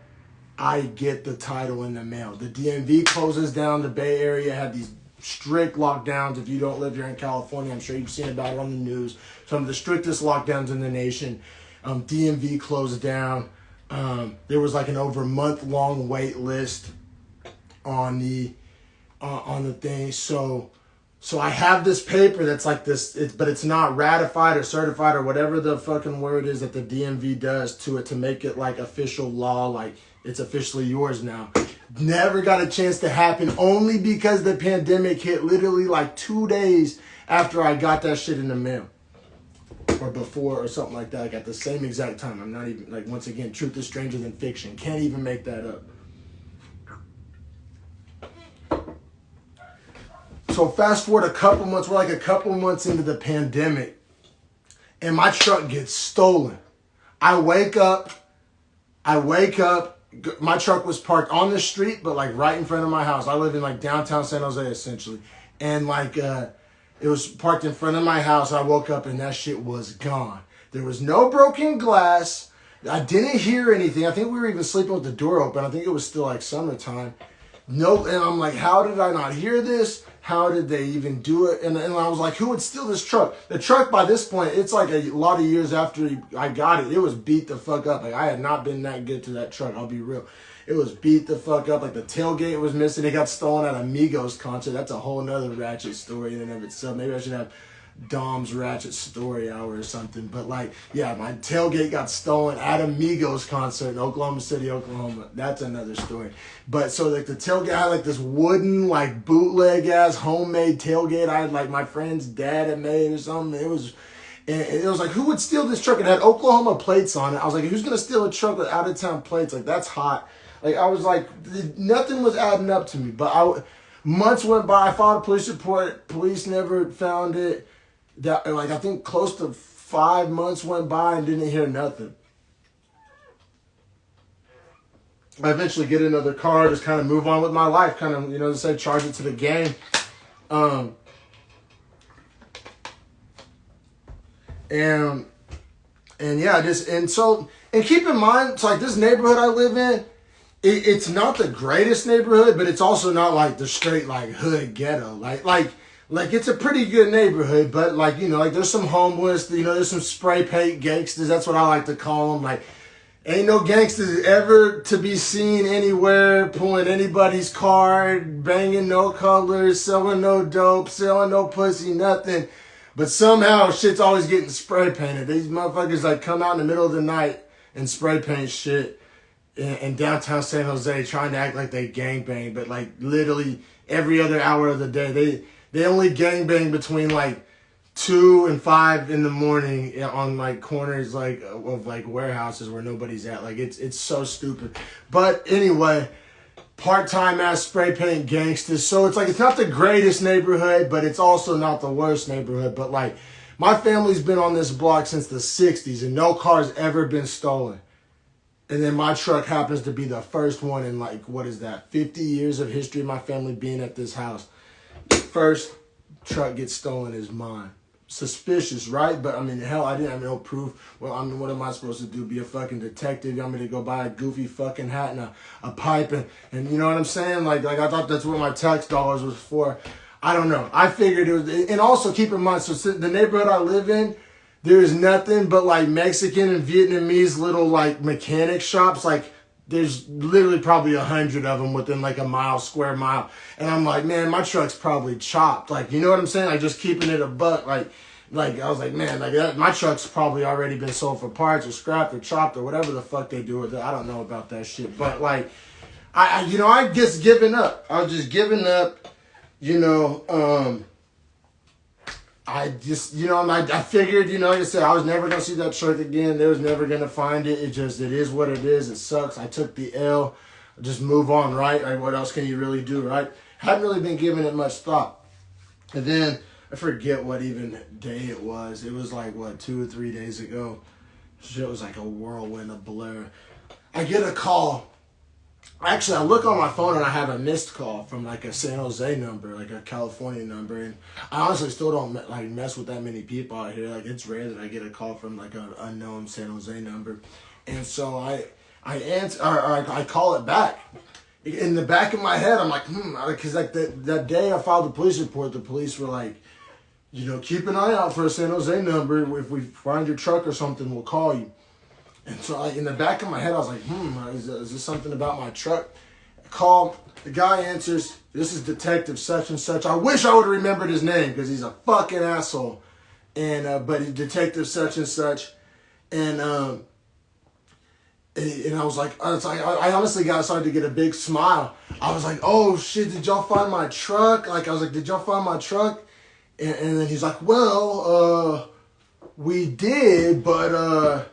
I get the title in the mail. The DMV closes down. The Bay Area had these strict lockdowns. If you don't live here in California, I'm sure you've seen about it on the news. Some of the strictest lockdowns in the nation. DMV closed down. There was like an over month-long wait list on the thing. So I have this paper that's like this, but it's not ratified or certified or whatever the fucking word is that the DMV does to it to make it like official law, like it's officially yours now. Never got a chance to happen only because the pandemic hit literally like 2 days after I got that shit in the mail. Or before or something like that, like at the same exact time. I'm not even, like once again, truth is stranger than fiction. Can't even make that up. So fast forward a couple months, we're like a couple months into the pandemic, and my truck gets stolen. I wake up, my truck was parked on the street, but like right in front of my house. I live in like downtown San Jose essentially. And like, it was parked in front of my house. I woke up and that shit was gone. There was no broken glass. I didn't hear anything. I think we were even sleeping with the door open. I think it was still like summertime. No, and I'm like, how did I not hear this? How did they even do it? And I was like, who would steal this truck? The truck by this point, it's like a lot of years after I got it, it was beat the fuck up. Like I had not been that good to that truck, I'll be real. It was beat the fuck up. Like the tailgate was missing. It got stolen at a Migos concert. That's a whole nother ratchet story in and of itself. Maybe I should have Dom's Ratchet Story Hour or something. But like, yeah, my tailgate got stolen at a Migos concert in Oklahoma City, Oklahoma. That's another story. But so like the tailgate, I had like this wooden, like bootleg ass homemade tailgate. I had like my friend's dad had made or something. It was like, who would steal this truck? It had Oklahoma plates on it. I was like, who's gonna steal a truck with out of town plates? Like that's hot. Like I was like, nothing was adding up to me. But months went by. I filed a police report. Police never found it. That like I think close to 5 months went by and didn't hear nothing. I eventually get another car, just kind of move on with my life, kind of, you know, say charge it to the game. And yeah, and keep in mind, it's like this neighborhood I live in, it's not the greatest neighborhood, but it's also not like the straight like hood ghetto. Like it's a pretty good neighborhood, but like, you know, like there's some homeless, you know, there's some spray paint gangsters. That's what I like to call them. Like ain't no gangsters ever to be seen anywhere pulling anybody's car, banging no colors, selling no dope, selling no pussy, nothing. But somehow shit's always getting spray painted. These motherfuckers like come out in the middle of the night and spray paint shit in downtown San Jose trying to act like they gangbang, but like literally every other hour of the day, they only gangbang between like 2 and 5 in the morning on like corners like of like warehouses where nobody's at. Like it's so stupid. But anyway, part-time ass spray paint gangsters. So it's like it's not the greatest neighborhood, but it's also not the worst neighborhood. But like my family's been on this block since the 60s and no car's ever been stolen. And then my truck happens to be the first one in like, what is that, 50 years of history of my family being at this house. First truck gets stolen is mine. Suspicious, right? But I mean, hell, I didn't have no proof. Well, I mean, what am I supposed to do? Be a fucking detective? You want me to go buy a goofy fucking hat and a pipe and you know what I'm saying? Like I thought that's what my tax dollars was for. I don't know. I figured it was, and also keep in mind, so the neighborhood I live in, there's nothing but like Mexican and Vietnamese little like mechanic shops. Like there's literally probably 100 of them within like a square mile. And I'm like, man, my truck's probably chopped. Like, you know what I'm saying? Like just keeping it a buck. Like I was like, man, like my truck's probably already been sold for parts or scrapped or chopped or whatever the fuck they do with it. I don't know about that shit. But like, I just giving up. I was just giving up, I just, I figured, like I said, I was never going to see that truck again. They was never going to find it. It is what it is. It sucks. I took the L. Just move on, right? Like, what else can you really do, right? Hadn't really been giving it much thought. And then, I forget what even day it was. It was like, 2 or 3 days ago. Shit was like a whirlwind, a blur. I get a call. Actually, I look on my phone and I have a missed call from like a San Jose number, like a California number. And I honestly still don't like mess with that many people out here. Like it's rare that I get a call from like an unknown San Jose number. And so I answer, or I call it back. In the back of my head, I'm like, because like that day I filed the police report, the police were like, keep an eye out for a San Jose number. If we find your truck or something, we'll call you. And so in the back of my head, I was like, is this something about my truck? I call, the guy answers, this is Detective such and such. I wish I would have remembered his name because he's a fucking asshole. And, but he's Detective such and such. And I was like, I honestly started to get a big smile. I was like, oh shit, did y'all find my truck? Like, I was like, did y'all find my truck? And then he's like, well, we did, but,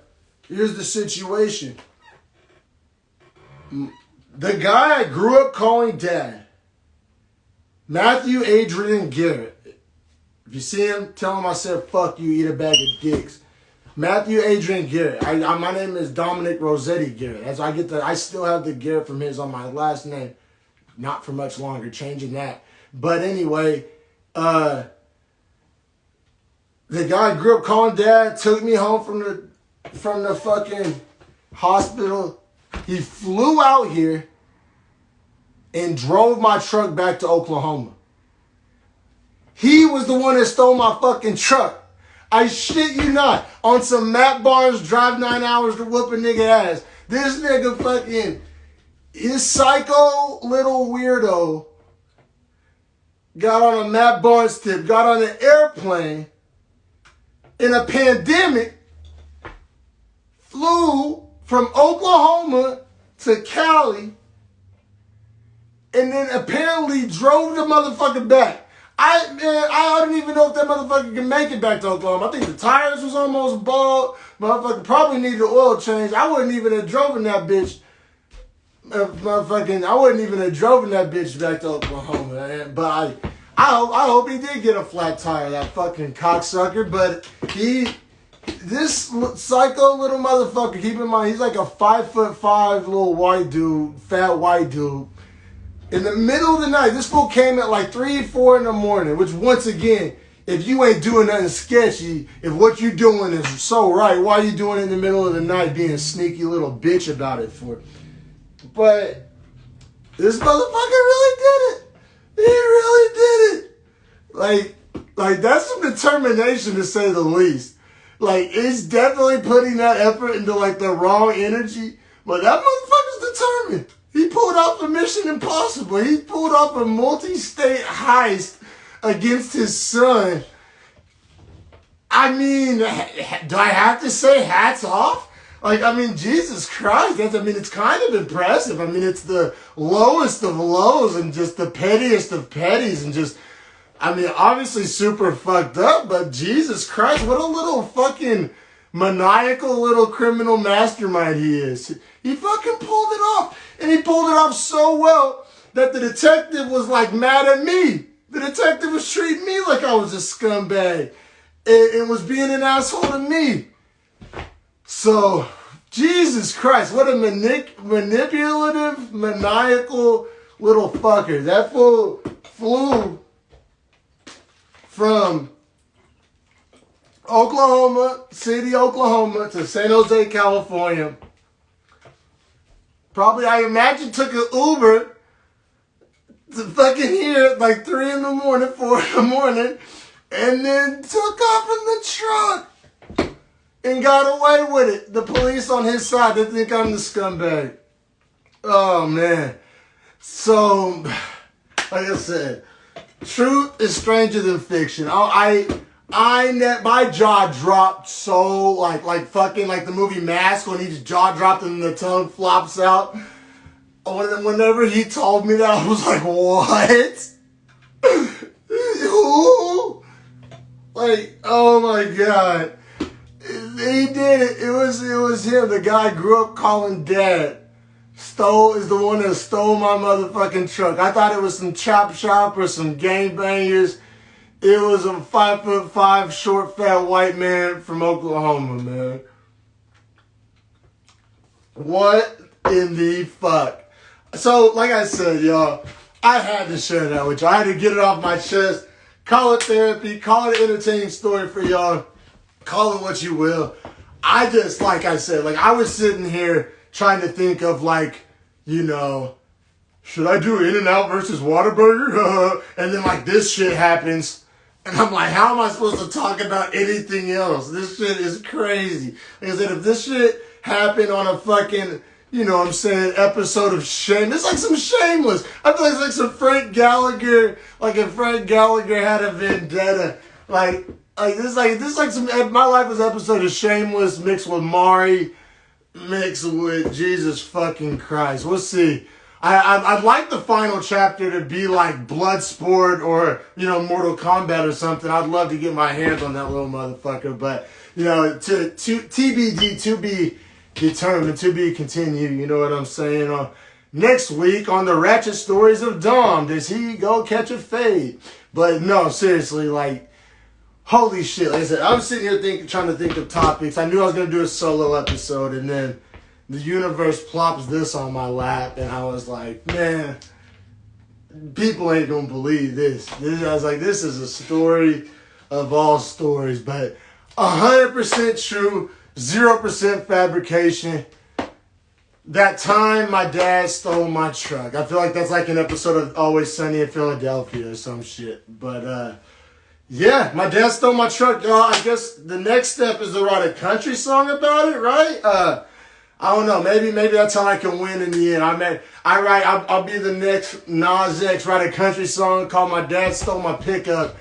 here's the situation. The guy I grew up calling dad, Matthew Adrian Garrett. If you see him, tell him I said, fuck you, eat a bag of dicks. Matthew Adrian Garrett. My name is Dominic Rossetti Garrett. I still have the Garrett from his on my last name. Not for much longer, changing that. But anyway, the guy I grew up calling dad took me home from the fucking hospital. He flew out here and drove my truck back to Oklahoma. He was the one that stole my fucking truck. I shit you not. On some Matt Barnes drive 9 hours to whoop a nigga ass. This nigga fucking, his psycho little weirdo got on a Matt Barnes tip, got on an airplane in a pandemic, flew from Oklahoma to Cali, and then apparently drove the motherfucker back. I don't even know if that motherfucker can make it back to Oklahoma. I think the tires was almost bald. Motherfucker probably needed an oil change. I wouldn't even have driven that bitch. I wouldn't even have driven that bitch back to Oklahoma. But I hope he did get a flat tire, that fucking cocksucker. But this psycho little motherfucker, keep in mind, he's like a 5'5" little white dude, fat white dude. In the middle of the night, this fool came at like 3, 4 in the morning, which once again, if you ain't doing nothing sketchy, if what you doing is so right, why are you doing it in the middle of the night being a sneaky little bitch about it for? But this motherfucker really did it. He really did it. Like that's some determination to say the least. Like, it's definitely putting that effort into like the wrong energy, but that motherfucker's determined. He pulled off a Mission Impossible. He pulled off a multi-state heist against his son. I mean, do I have to say hats off? Like, I mean, Jesus Christ. It's kind of impressive. I mean, it's the lowest of lows and just the pettiest of petties and just I mean, obviously super fucked up, but Jesus Christ, what a little fucking maniacal little criminal mastermind he is. He fucking pulled it off. And he pulled it off so well that the detective was like mad at me. The detective was treating me like I was a scumbag. It was being an asshole to me. So, Jesus Christ, what a manipulative, maniacal little fucker. That fool flew from Oklahoma City, Oklahoma to San Jose, California. Probably, I imagine, took an Uber to fucking here at like 3 in the morning, 4 in the morning, and then took off in the truck and got away with it. The police on his side, they think I'm the scumbag. Oh, man. So, like I said, truth is stranger than fiction. My jaw dropped so, like fucking like the movie Mask when his jaw dropped and the tongue flops out. Whenever he told me that, I was like, what? Who? Like, oh my God. He did it. It was him. The guy I grew up calling dad. Is the one that stole my motherfucking truck. I thought it was some chop shop or some gangbangers. It was a 5'5" short fat white man from Oklahoma, man. What in the fuck? So, like I said, y'all, I had to share that with y'all. I had to get it off my chest. Call it therapy. Call it an entertaining story for y'all. Call it what you will. I just, like I said, like I was sitting here trying to think of like, you know, should I do In-N-Out versus Whataburger? And then like this shit happens. And I'm like, how am I supposed to talk about anything else? This shit is crazy. Like I said, if this shit happened on a fucking, you know what I'm saying, episode of Shame, it's like some Shameless. I feel like it's like some Frank Gallagher, like if Frank Gallagher had a vendetta. Like this is like some, my life was an episode of Shameless mixed with Mari, mixed with Jesus fucking Christ. We'll see. I'd like the final chapter to be like Bloodsport or, you know, Mortal Kombat or something. I'd love to get my hands on that little motherfucker. But, you know, to TBD, to be determined, to be continued. You know what I'm saying? Next week on the Ratchet Stories of Dom, does he go catch a fade? But no, seriously, like, holy shit. Like I said, I was sitting here trying to think of topics. I knew I was going to do a solo episode, and then the universe plops this on my lap, and I was like, man, people ain't gonna believe this. I was like, this is a story of all stories, but 100% true, 0% fabrication. That time my dad stole my truck. I feel like that's like an episode of Always Sunny in Philadelphia or some shit. But yeah, my dad stole my truck, y'all. I guess the next step is to write a country song about it, right? I don't know. Maybe that's how I can win in the end. I'll be the next Nas X, write a country song called My Dad Stole My Pickup.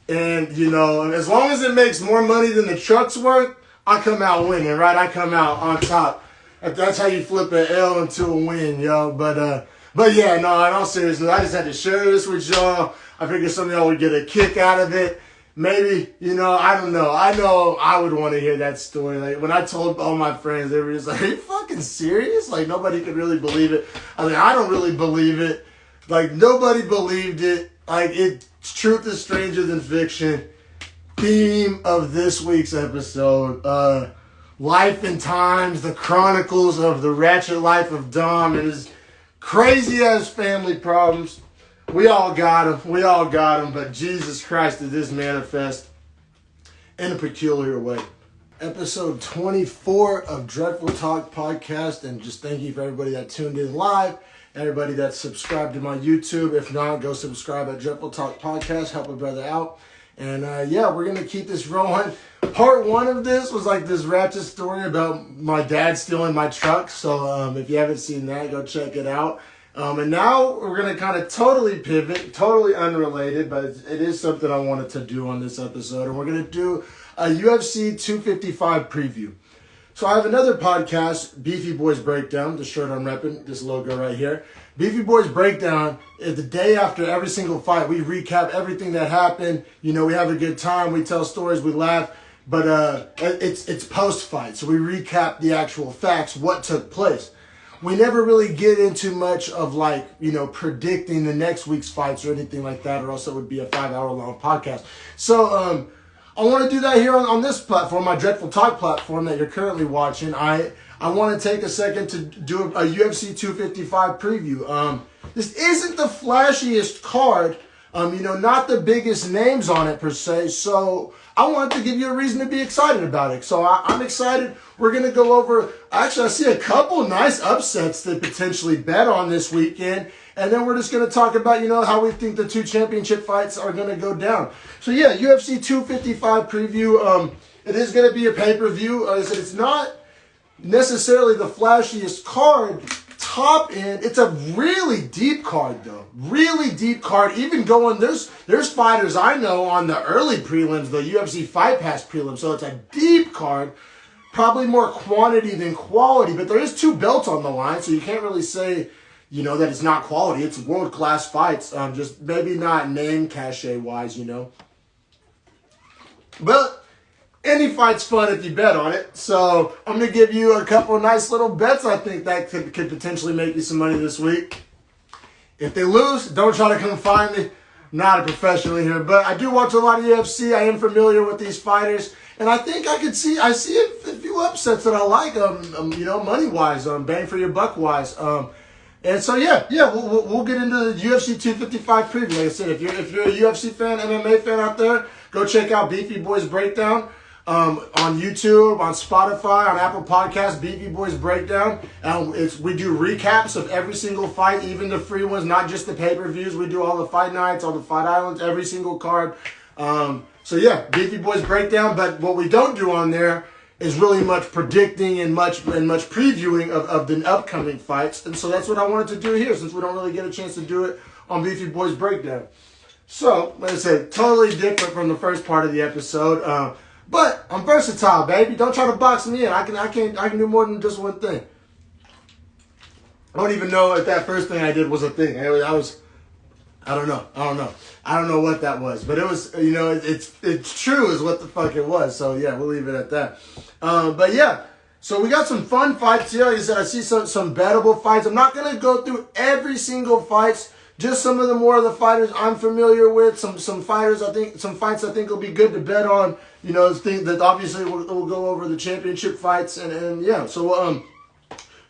And, you know, as long as it makes more money than the truck's worth, I come out winning, right? I come out on top. That's how you flip an L into a win, yo. But yeah, no, in all seriousness, I just had to share this with y'all. I figured some of y'all would get a kick out of it. Maybe, you know, I don't know. I know I would want to hear that story. Like, when I told all my friends, they were just like, are you fucking serious? Like, nobody could really believe it. I mean, I don't really believe it. Like, nobody believed it. Like, truth is stranger than fiction. Theme of this week's episode. Life and Times, the chronicles of the ratchet life of Dom and his crazy-ass family problems. We all got him, but Jesus Christ did this manifest in a peculiar way. Episode 24 of Dreadful Talk Podcast, and just thank you for everybody that tuned in live, everybody that subscribed to my YouTube. If not, go subscribe at Dreadful Talk Podcast, help a brother out. And yeah, we're going to keep this rolling. Part 1 of this was like this ratchet story about my dad stealing my truck, so if you haven't seen that, go check it out. And now we're going to kind of totally pivot, totally unrelated, but it is something I wanted to do on this episode. And we're going to do a UFC 255 preview. So I have another podcast, Beefy Boys Breakdown, the shirt I'm repping, this logo right here. Beefy Boys Breakdown is the day after every single fight. We recap everything that happened. You know, we have a good time. We tell stories. We laugh. But it's post-fight. So we recap the actual facts, what took place. We never really get into much of like, you know, predicting the next week's fights or anything like that, or else it would be a 5-hour-long podcast. So I want to do that here on this platform, my Dreadful Talk platform that you're currently watching. I want to take a second to do a UFC 255 preview. This isn't the flashiest card, you know, not the biggest names on it per se. So I wanted to give you a reason to be excited about it. So I'm excited. We're going to go over, actually I see a couple nice upsets to potentially bet on this weekend. And then we're just going to talk about, you know, how we think the two championship fights are going to go down. So yeah, UFC 255 preview. It is going to be a pay-per-view. I said it's not necessarily the flashiest card. Top end, it's a really deep card though. Really deep card. Even going, there's fighters I know on the early prelims, the UFC Fight Pass prelims. So it's a deep card. Probably more quantity than quality, but there is 2 belts on the line, so you can't really say, you know, that it's not quality. It's world-class fights, just maybe not name cachet-wise, you know. But any fight's fun if you bet on it. So I'm going to give you a couple of nice little bets I think that could potentially make you some money this week. If they lose, don't try to come find me. I'm not a professional here, but I do watch a lot of UFC. I am familiar with these fighters. And I think I see a few upsets that I like, you know, money-wise, bang for your buck-wise. And so, yeah, we'll get into the UFC 255 preview. Like I said, if you're a UFC fan, MMA fan out there, go check out Beefy Boys Breakdown on YouTube, on Spotify, on Apple Podcasts, Beefy Boys Breakdown. We do recaps of every single fight, even the free ones, not just the pay-per-views. We do all the fight nights, all the fight islands, every single card. So yeah, Beefy Boys Breakdown. But what we don't do on there is really much predicting and much previewing of the upcoming fights. And so that's what I wanted to do here, since we don't really get a chance to do it on Beefy Boys Breakdown. So, like I said, totally different from the first part of the episode. But I'm versatile, baby. Don't try to box me in. I can do more than just one thing. I don't even know if that first thing I did was a thing. I don't know. I don't know what that was, but it was, you know, it's true is what the fuck it was. So yeah, we'll leave it at that. But yeah, so we got some fun fights here. Like I said, I see some bettable fights. I'm not gonna go through every single fights. Just some of the more of the fighters I'm familiar with. Some fights I think will be good to bet on. You know, things that obviously we'll go over the championship fights and yeah. So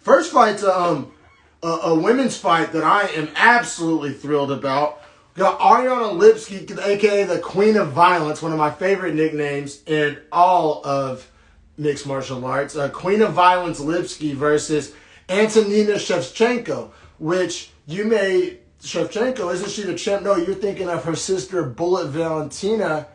first fight's a women's fight that I am absolutely thrilled about. We got Ariana Lipski, a.k.a. the Queen of Violence, one of my favorite nicknames in all of mixed martial arts. Queen of Violence Lipski versus Antonina Shevchenko, which Shevchenko, isn't she the champ? No, you're thinking of her sister, Bullet Valentina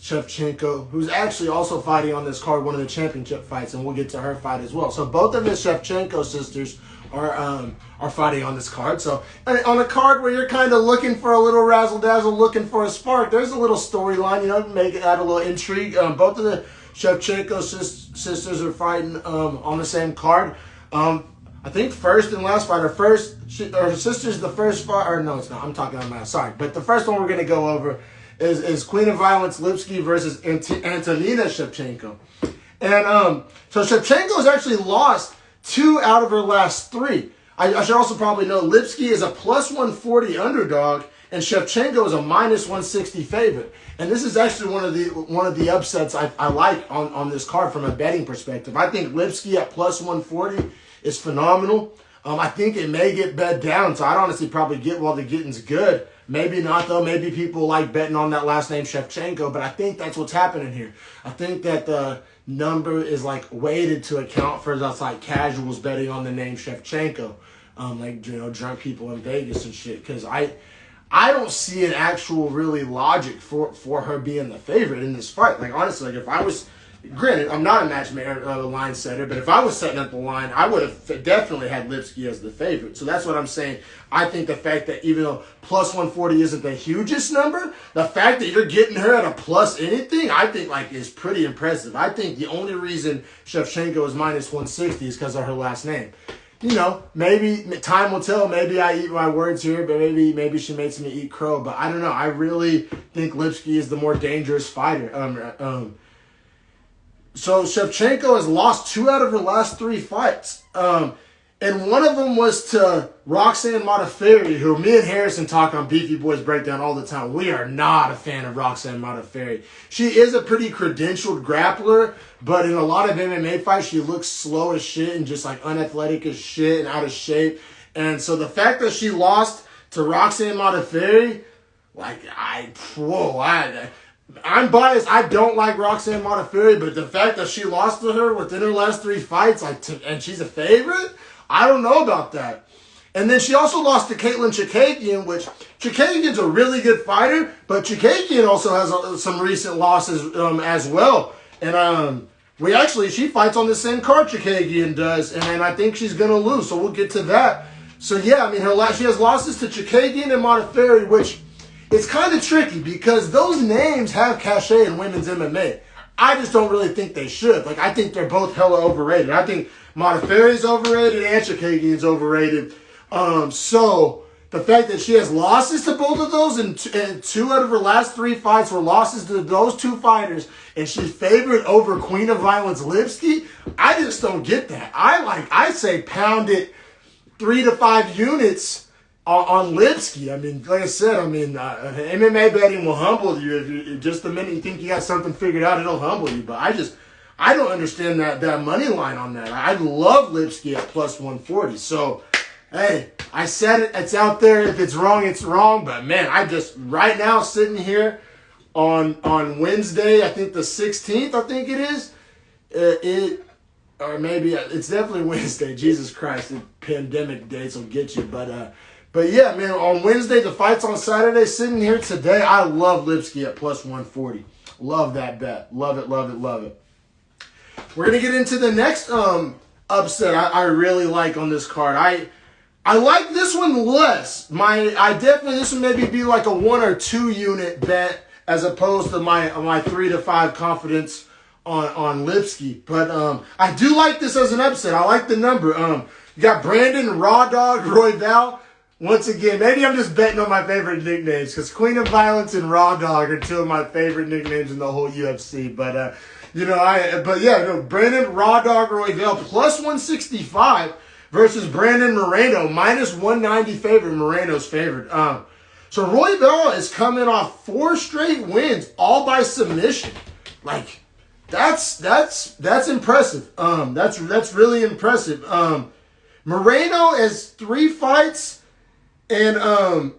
Shevchenko, who's actually also fighting on this card, one of the championship fights, and we'll get to her fight as well. So both of the Shevchenko sisters are fighting on this card. So on a card where you're kind of looking for a little razzle-dazzle, looking for a spark, there's a little storyline, you know, add a little intrigue. Both of the Shevchenko sisters are fighting on the same card. I think first and last fight, her sister's the first fight, or no, it's not. I'm talking on my sorry. But the first one we're going to go over is Queen of Violence Lipski versus Antonina Shevchenko. And so Shevchenko's actually lost 2 out of her last 3. I should also probably know Lipski is a plus 140 underdog, and Shevchenko is a minus 160 favorite. And this is actually one of the upsets I like on this card from a betting perspective. I think Lipski at plus 140 is phenomenal. I think it may get bet down, so I'd honestly probably get while the getting's good. Maybe not, though. Maybe people like betting on that last name Shevchenko, but I think that's what's happening here. I think that the number is like weighted to account for us like casuals betting on the name Shevchenko, like, you know, drunk people in Vegas and shit. Because I don't see an actual really logic for her being the favorite in this fight. Like, honestly, like if Granted, I'm not a matchmaker, line setter, but if I was setting up the line, I would have definitely had Lipsky as the favorite. So that's what I'm saying. I think the fact that even though plus 140 isn't the hugest number, the fact that you're getting her at a plus anything, I think like is pretty impressive. I think the only reason Shevchenko is minus 160 is because of her last name. You know, maybe time will tell. Maybe I eat my words here, but maybe she makes me eat crow. But I don't know. I really think Lipsky is the more dangerous fighter. So Shevchenko has lost 2 out of her last 3 fights. And one of them was to Roxanne Modafferi, who me and Harrison talk on Beefy Boys Breakdown all the time. We are not a fan of Roxanne Modafferi. She is a pretty credentialed grappler, but in a lot of MMA fights, she looks slow as shit and just like unathletic as shit and out of shape. And so the fact that she lost to Roxanne Modafferi, like, I'm biased. I don't like Roxanne Modafferi, but the fact that she lost to her within her last 3 fights, and she's a favorite, I don't know about that. And then she also lost to Caitlin Chikagian, which Chikagian's a really good fighter, but Chikagian also has some recent losses as well. And she fights on the same card Chikagian does, and I think she's gonna lose. So we'll get to that. So yeah, I mean, she has losses to Chikagian and Modafferi, which. It's kind of tricky because those names have cachet in women's MMA. I just don't really think they should. Like, I think they're both hella overrated. I think Modafferi's overrated and Chikagian's overrated. So the fact that she has losses to both of those and 2 out of her last 3 fights were losses to those 2 fighters, and she's favored over Queen of Violence Lipsky, I just don't get that. I say pound it 3 to 5 units on Lipsky. I mean, like I said, MMA betting will humble you. If you just the minute you think you got something figured out, it'll humble you. But I don't understand that money line on that. I love Lipsky at plus 140. So, hey, I said it. It's out there. If it's wrong, it's wrong. But man, I just right now sitting here on Wednesday, I think the 16th. I think it is. Or maybe it's definitely Wednesday. Jesus Christ, the pandemic dates will get you. But yeah, man, on Wednesday, the fight's on Saturday. Sitting here today, I love Lipsky at plus 140. Love that bet. Love it, love it, love it. We're going to get into the next upset I really like on this card. I like this one less. This would maybe be like a 1 or 2 unit bet as opposed to my 3 to 5 confidence on Lipsky. But I do like this as an upset. I like the number. You got Brandon Raw Dog Royval. Once again, maybe I'm just betting on my favorite nicknames because Queen of Violence and Raw Dog are 2 of my favorite nicknames in the whole UFC. But Brandon Raw Dog Royval plus 165 versus Brandon Moreno minus 190 favorite. Moreno's favored. So Royval is coming off 4 straight wins, all by submission. Like that's impressive. That's really impressive. Moreno has 3 fights. And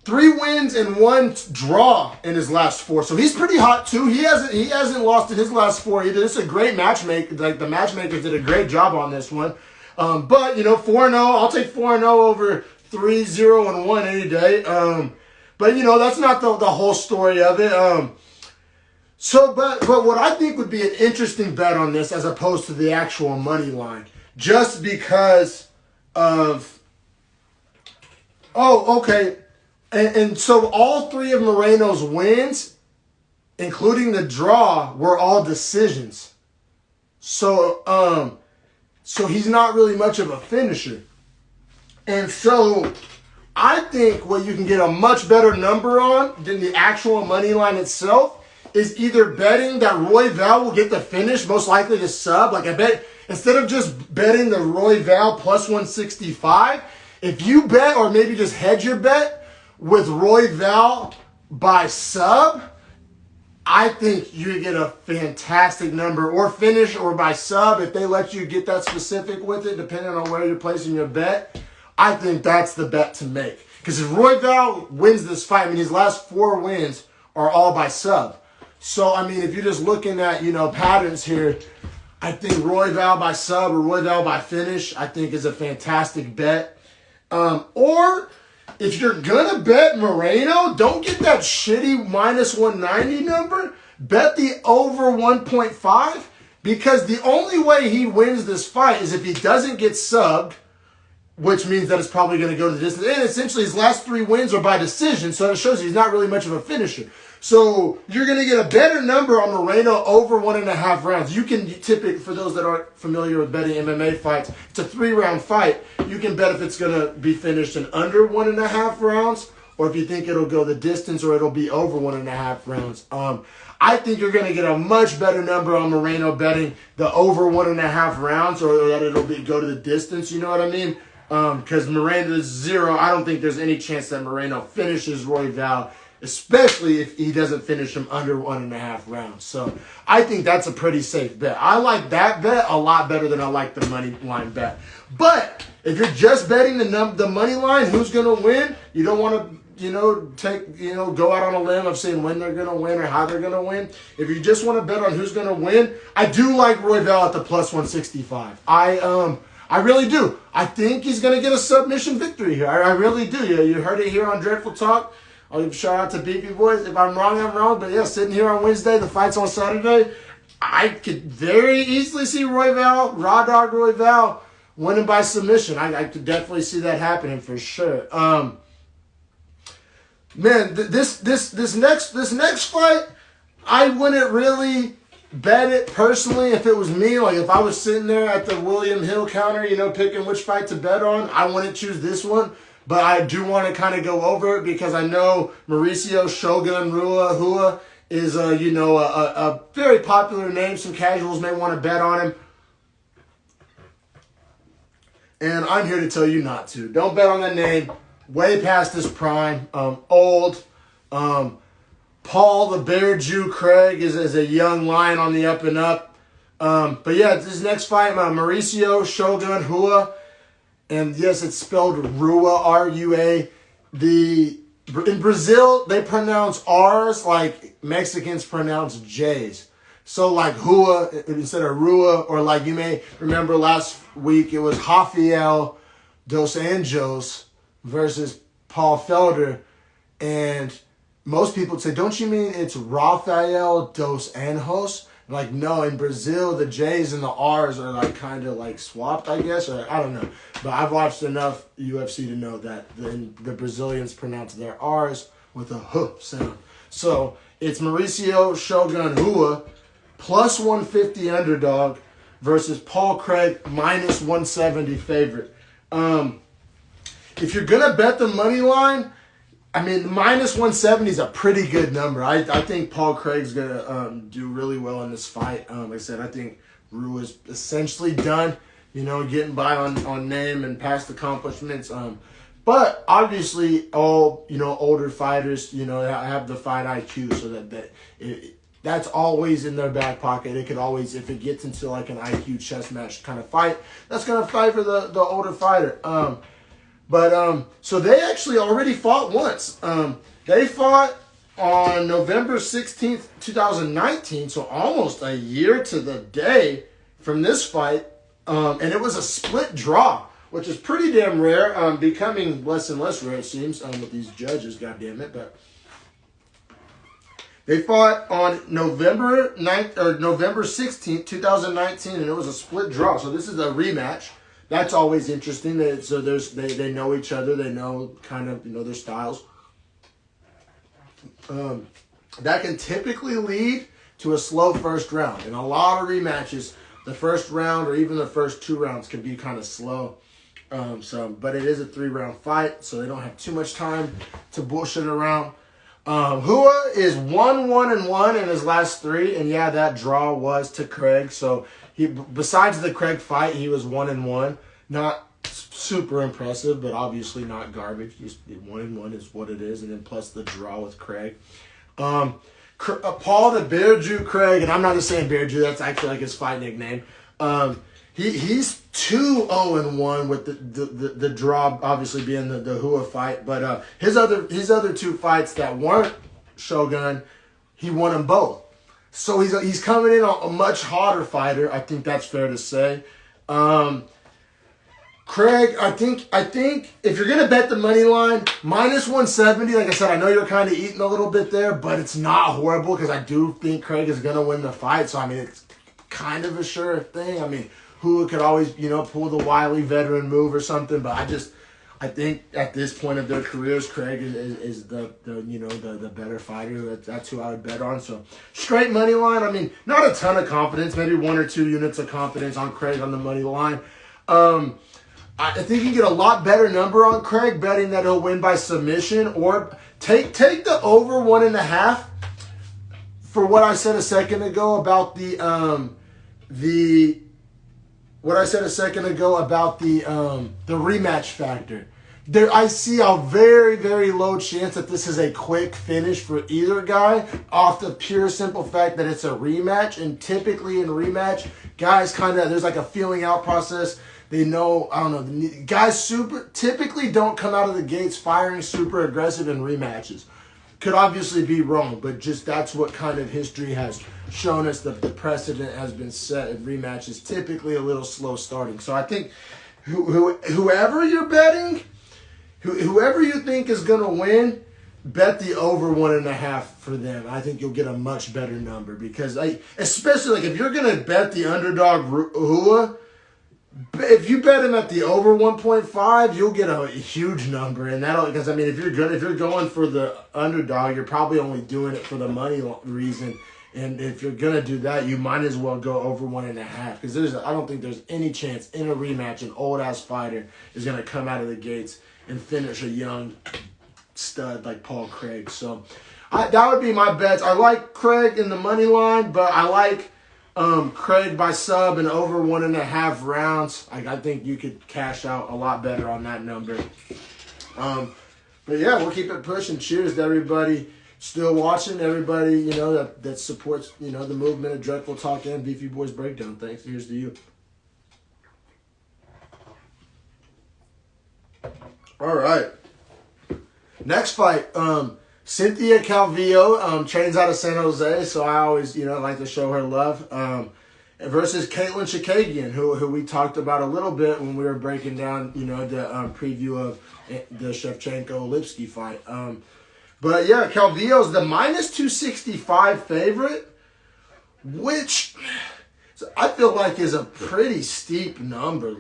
3 wins and 1 draw in his last 4. So he's pretty hot too. He hasn't lost in his last 4 either. This is a great matchmaker. Like the matchmakers did a great job on this one. But 4-0. I'll take 4-0 over 3-0-1 any day. But that's not the whole story of it. But what I think would be an interesting bet on this as opposed to the actual money line, just because of. Oh, okay. And so all 3 of Moreno's wins, including the draw, were all decisions. So he's not really much of a finisher. And so I think what you can get a much better number on than the actual money line itself is either betting that Royval will get the finish, most likely to sub. Like I bet, instead of just betting the Royval plus 165, if you bet, or maybe just hedge your bet with Royval by sub, I think you get a fantastic number, or finish, or by sub, if they let you get that specific with it, depending on where you're placing your bet. I think that's the bet to make. Because if Royval wins this fight, his last 4 wins are all by sub. So, if you're just looking at, patterns here, I think Royval by sub or Royval by finish, I think is a fantastic bet. Or if you're going to bet Moreno, don't get that shitty minus 190 number. Bet the over 1.5 because the only way he wins this fight is if he doesn't get subbed, which means that it's probably going to go to the distance. And essentially his last 3 wins are by decision, so it shows you he's not really much of a finisher. So you're going to get a better number on Moreno over 1.5 rounds. You can typically, for those that aren't familiar with betting MMA fights, it's a 3-round fight. You can bet if it's going to be finished in under 1.5 rounds, or if you think it'll go the distance, or it'll be over 1.5 rounds. I think you're going to get a much better number on Moreno betting the over 1.5 rounds, or that it'll be go to the distance. You know what I mean? Because Moreno is 0. I don't think there's any chance that Moreno finishes Royval, especially if he doesn't finish him under 1.5 rounds. So I think that's a pretty safe bet. I like that bet a lot better than I like the money line bet. But if you're just betting the money line, who's going to win? You don't want to, go out on a limb of saying when they're going to win or how they're going to win. If you just want to bet on who's going to win, I do like Royval at the plus 165. I really do. I think he's going to get a submission victory here. I really do. You heard it here on Dreadful Talk. I'll give a shout out to BB Boys. If I'm wrong, I'm wrong. But yeah, sitting here on Wednesday, the fight's on Saturday. I could very easily see Royval, Raw Dog Royval, winning by submission. I could definitely see that happening for sure. This next fight, I wouldn't really bet it personally if it was me. Like if I was sitting there at the William Hill counter, picking which fight to bet on, I wouldn't choose this one. But I do want to kind of go over it because I know Mauricio Shogun Rua is a very popular name. Some casuals may want to bet on him. And I'm here to tell you not to. Don't bet on that name. Way past his prime. Old. Paul the Bear Jew Craig is a young lion on the up and up. But yeah, this next fight, Mauricio Shogun Rua. And yes, it's spelled Rua, R-U-A. In Brazil, they pronounce R's like Mexicans pronounce J's. So like Rua instead of Rua, or like you may remember last week, it was Rafael dos Anjos versus Paul Felder. And most people say, don't you mean it's Rafael dos Anjos? Like, no, in Brazil, the J's and the R's are like kind of like swapped, I guess, or I don't know. But I've watched enough UFC to know that the Brazilians pronounce their R's with a H sound. So it's Mauricio Shogun Rua, plus 150 underdog, versus Paul Craig, minus 170 favorite. If you're going to bet the money line, minus 170 is a pretty good number. I think Paul Craig's going to do really well in this fight. Like I said, I think Rua is essentially done, getting by on name and past accomplishments. But obviously all, older fighters, have the fight IQ so that's always in their back pocket. It could always, if it gets into like an IQ chess match kind of fight, that's going to fight for the older fighter. So they actually already fought once. They fought on November 16th, 2019, so almost a year to the day from this fight. And it was a split draw, which is pretty damn rare, becoming less and less rare, it seems, with these judges, goddammit. But they fought on November 16th, 2019, and it was a split draw. So this is a rematch. That's always interesting. They know each other. They know kind of their styles. That can typically lead to a slow first round. In a lot of rematches, the first round or even the first 2 rounds can be kind of slow. But it is a 3-round fight, so they don't have too much time to bullshit around. Rua is 1-1-1 in his last 3, and yeah, that draw was to Craig. So besides the Craig fight, he was 1-1. Not super impressive, but obviously not garbage. 1-1 is what it is, and then plus the draw with Craig. Paul the Bear Jew Craig, and I'm not just saying Bear Jew, that's actually like his fight nickname. He's 2-0-1 with the draw obviously being the Rua fight, but his other 2 fights that weren't Shogun, he won them both. So he's coming in a much harder fighter. I think that's fair to say. Craig, I think if you're gonna bet the money line, minus 170, like I said, I know you're kind of eating a little bit there, but it's not horrible because I do think Craig is gonna win the fight. So I mean, it's kind of a sure thing. I mean, who could always pull the wily veteran move or something, but I think at this point of their careers, Craig is the better fighter. That's who I would bet on. So straight money line. I mean, not a ton of confidence, maybe 1 or 2 units of confidence on Craig on the money line. I think you get a lot better number on Craig betting that he'll win by submission, or take the over 1.5 for what I said a second ago about the rematch factor. I see a very, very low chance that this is a quick finish for either guy off the pure simple fact that it's a rematch. And typically in rematch, guys there's like a feeling out process. They know, I don't know, guys typically don't come out of the gates firing super aggressive in rematches. Could obviously be wrong, but just that's what kind of history has shown us. The precedent has been set in rematches, typically a little slow starting. So I think whoever you're betting, whoever you think is going to win, bet the over 1.5 for them. I think you'll get a much better number because, especially if you're going to bet the underdog Hua, if you bet him at the over 1.5, you'll get a huge number, and because if you're going for the underdog, you're probably only doing it for the money reason. And if you're gonna do that, you might as well go over 1.5 because I don't think there's any chance in a rematch an old ass fighter is gonna come out of the gates and finish a young stud like Paul Craig. So that would be my bets. I like Craig in the money line, but I like Craig by sub and over 1.5 rounds. I think you could cash out a lot better on that number. But yeah, we'll keep it pushing. Cheers to everybody still watching, everybody that supports the movement of Dreadful Talk and Beefy Boys Breakdown. Thanks. Here's to you. All right. Next fight. Cynthia Calvillo trains out of San Jose, so I always, like to show her love. Versus Caitlin Chikagian, who we talked about a little bit when we were breaking down, the preview of the Shevchenko-Lipsky fight. But yeah, Calvillo's the minus 265 favorite, which I feel like is a pretty steep number.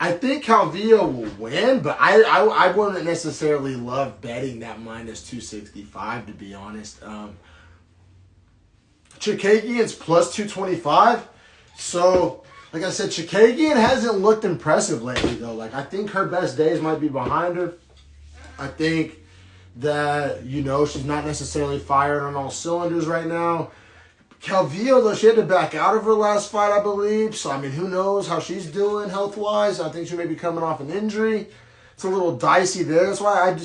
I think Calvillo will win, but I wouldn't necessarily love betting that minus 265, to be honest. Chikagian's plus 225. So, like I said, Chikagian hasn't looked impressive lately, though. I think her best days might be behind her. I think that, she's not necessarily firing on all cylinders right now. Calvillo, though, she had to back out of her last fight, I believe. So, who knows how she's doing health-wise. I think she may be coming off an injury. It's a little dicey there. That's why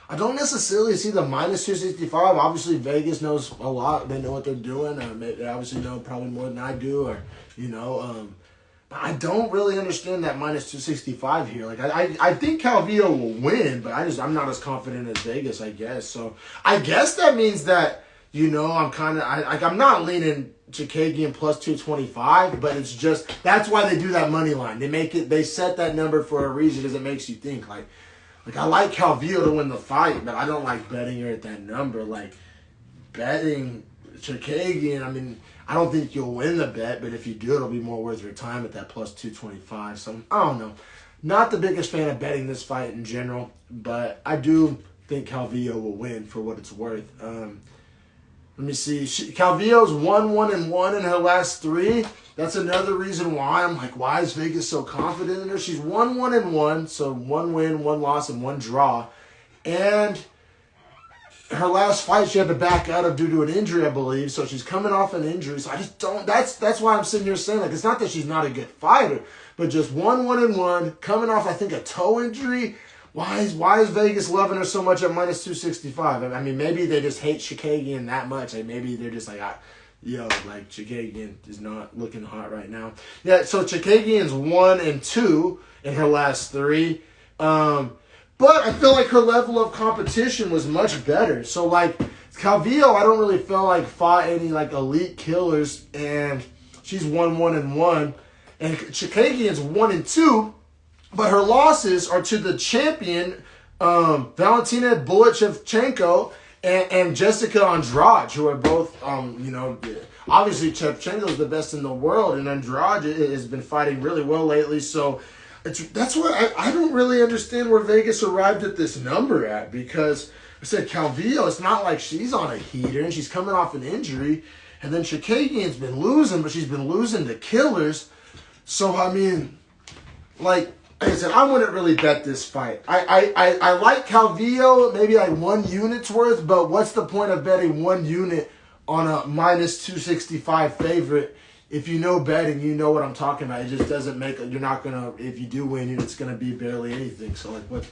I don't necessarily see the minus 265. Obviously, Vegas knows a lot. They know what they're doing. They obviously know probably more than I do. But I don't really understand that minus 265 here. I think Calvillo will win, but I'm not as confident as Vegas, I guess. So, I guess that means that I'm not leaning Chikagian plus 225, but it's just, that's why they do that money line. They set that number for a reason because it makes you think. I like Calvillo to win the fight, but I don't like betting her at that number. Betting Chikagian, I don't think you'll win the bet, but if you do, it'll be more worth your time at that plus 225. So, I don't know. Not the biggest fan of betting this fight in general, but I do think Calvillo will win for what it's worth. Let me see. Calvillo's 1-1-1 in her last 3. That's another reason why I'm why is Vegas so confident in her? She's 1-1-1, so 1 win, 1 loss, and 1 draw. And her last fight she had to back out of due to an injury, I believe. So she's coming off an injury. So I just don't. That's why I'm sitting here saying it's not that she's not a good fighter, but just 1-1-1, coming off I think a toe injury. Why is Vegas loving her so much at minus 265? Maybe they just hate Chikagian that much. Maybe they're just Chikagian is not looking hot right now. Yeah, so Chikagian's 1-2 in her last 3. But I feel like her level of competition was much better. So, Calvillo, I don't really feel fought any, elite killers, and she's 1-1-1. And Chikagian's 1-2. But her losses are to the champion, Valentina Shevchenko and Jessica Andrade, who are both, obviously Shevchenko is the best in the world, and Andrade has been fighting really well lately. So that's why I don't really understand where Vegas arrived at this number at, because I said Calvillo, it's not like she's on a heater and she's coming off an injury, and then Chikagian's been losing, but she's been losing to killers. So I mean, like I said, I wouldn't really bet this fight. I like Calvillo, maybe like 1 unit's worth, but what's the point of betting 1 unit on a minus 265 favorite? If you know betting, you know what I'm talking about. It just doesn't make, you're not going to, if you do win, it's going to be barely anything. So like what's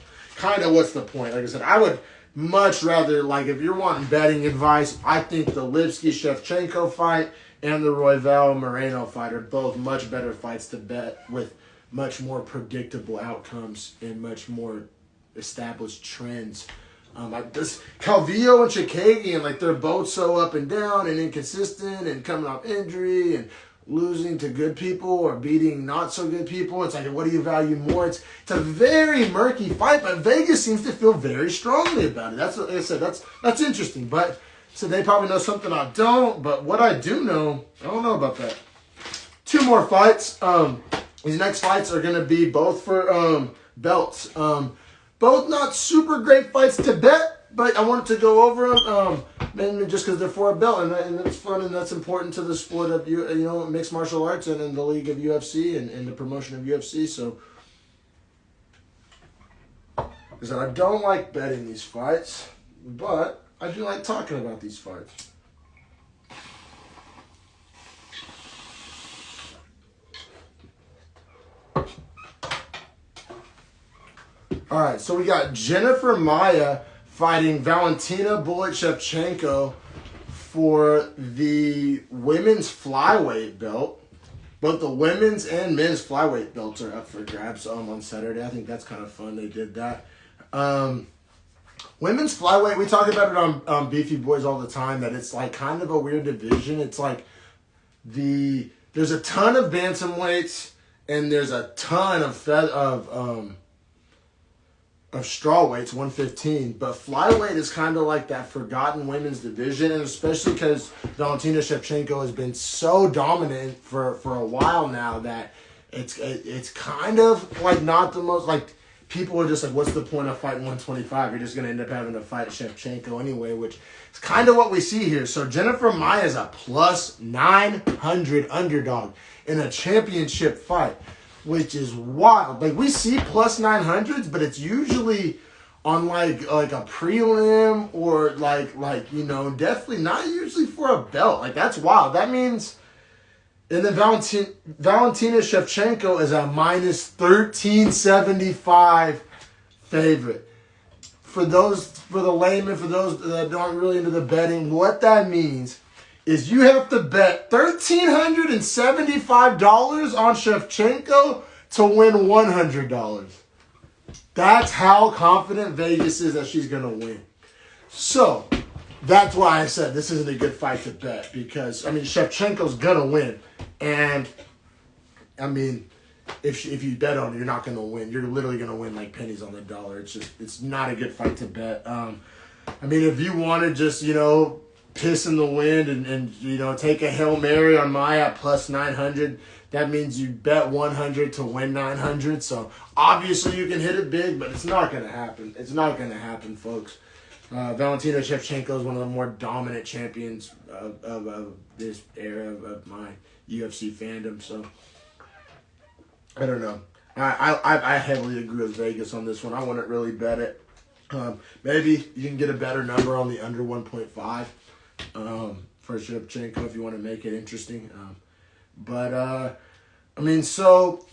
the point? Like I said, I would much rather, like if you're wanting betting advice, I think the Lipski-Shevchenko fight and the Royval Moreno fight are both much better fights to bet, with much more outcomes and much more established trends. This Calvillo and Chikagian, like they're both so up and down and inconsistent and coming off injury and losing to good people or beating not so good people. It's like, what do you value more? It's a very murky fight, but Vegas seems to feel very strongly about it. That's what I said. That's interesting. But so they probably know something I don't. But what I do know, I don't know about that. 2 more fights. These next fights are going to be both for belts. Both not super great fights to bet, but I wanted to go over them mainly just because they're for a belt, and it's fun and that's important to the sport of mixed martial arts and in the league of UFC and the promotion of UFC. So, because I don't like betting these fights, but I do like talking about these fights. All right, so we got Jennifer Maia fighting Valentina Shevchenko for the women's flyweight belt. Both the women's and men's flyweight belts are up for grabs on Saturday. I think that's kind of fun. They did that. Women's flyweight, we talk about it on Beefy Boys all the time, that it's like kind of a weird division. It's like there's a ton of bantamweights and there's a ton of strawweights, 115, but flyweight is kind of like that forgotten women's division, and especially because Valentina Shevchenko has been so dominant for a while now that it's kind of like not the most, like people are just like, what's the point of fighting 125? You're just going to end up having to fight Shevchenko anyway, which is kind of what we see here. So Jennifer Maia is a plus 900 underdog in a championship fight, which is wild. Like, we see plus 900s, but it's usually on like a prelim or like definitely not usually for a belt. Like, that's wild. That means, and then Valentina Shevchenko is a minus 1375 favorite. For the layman, for those that aren't really into the betting, what that means is you have to bet $1,375 on Shevchenko to win $100. That's how confident Vegas is that she's going to win. So, that's why I said this isn't a good fight to bet, because, Shevchenko's going to win. And, if you bet on it, you're not going to win. You're literally going to win like pennies on the dollar. It's not a good fight to bet. If you want to just, piss in the wind and take a Hail Mary on Maia plus 900, that means you bet 100 to win 900. So obviously you can hit it big, but it's not going to happen. It's not going to happen, folks. Valentina Shevchenko is one of the more dominant champions of this era of my UFC fandom. So I don't know. I heavily agree with Vegas on this one. I wouldn't really bet it. Maybe you can get a better number on the under 1.5. For Shevchenko if you want to make it interesting. So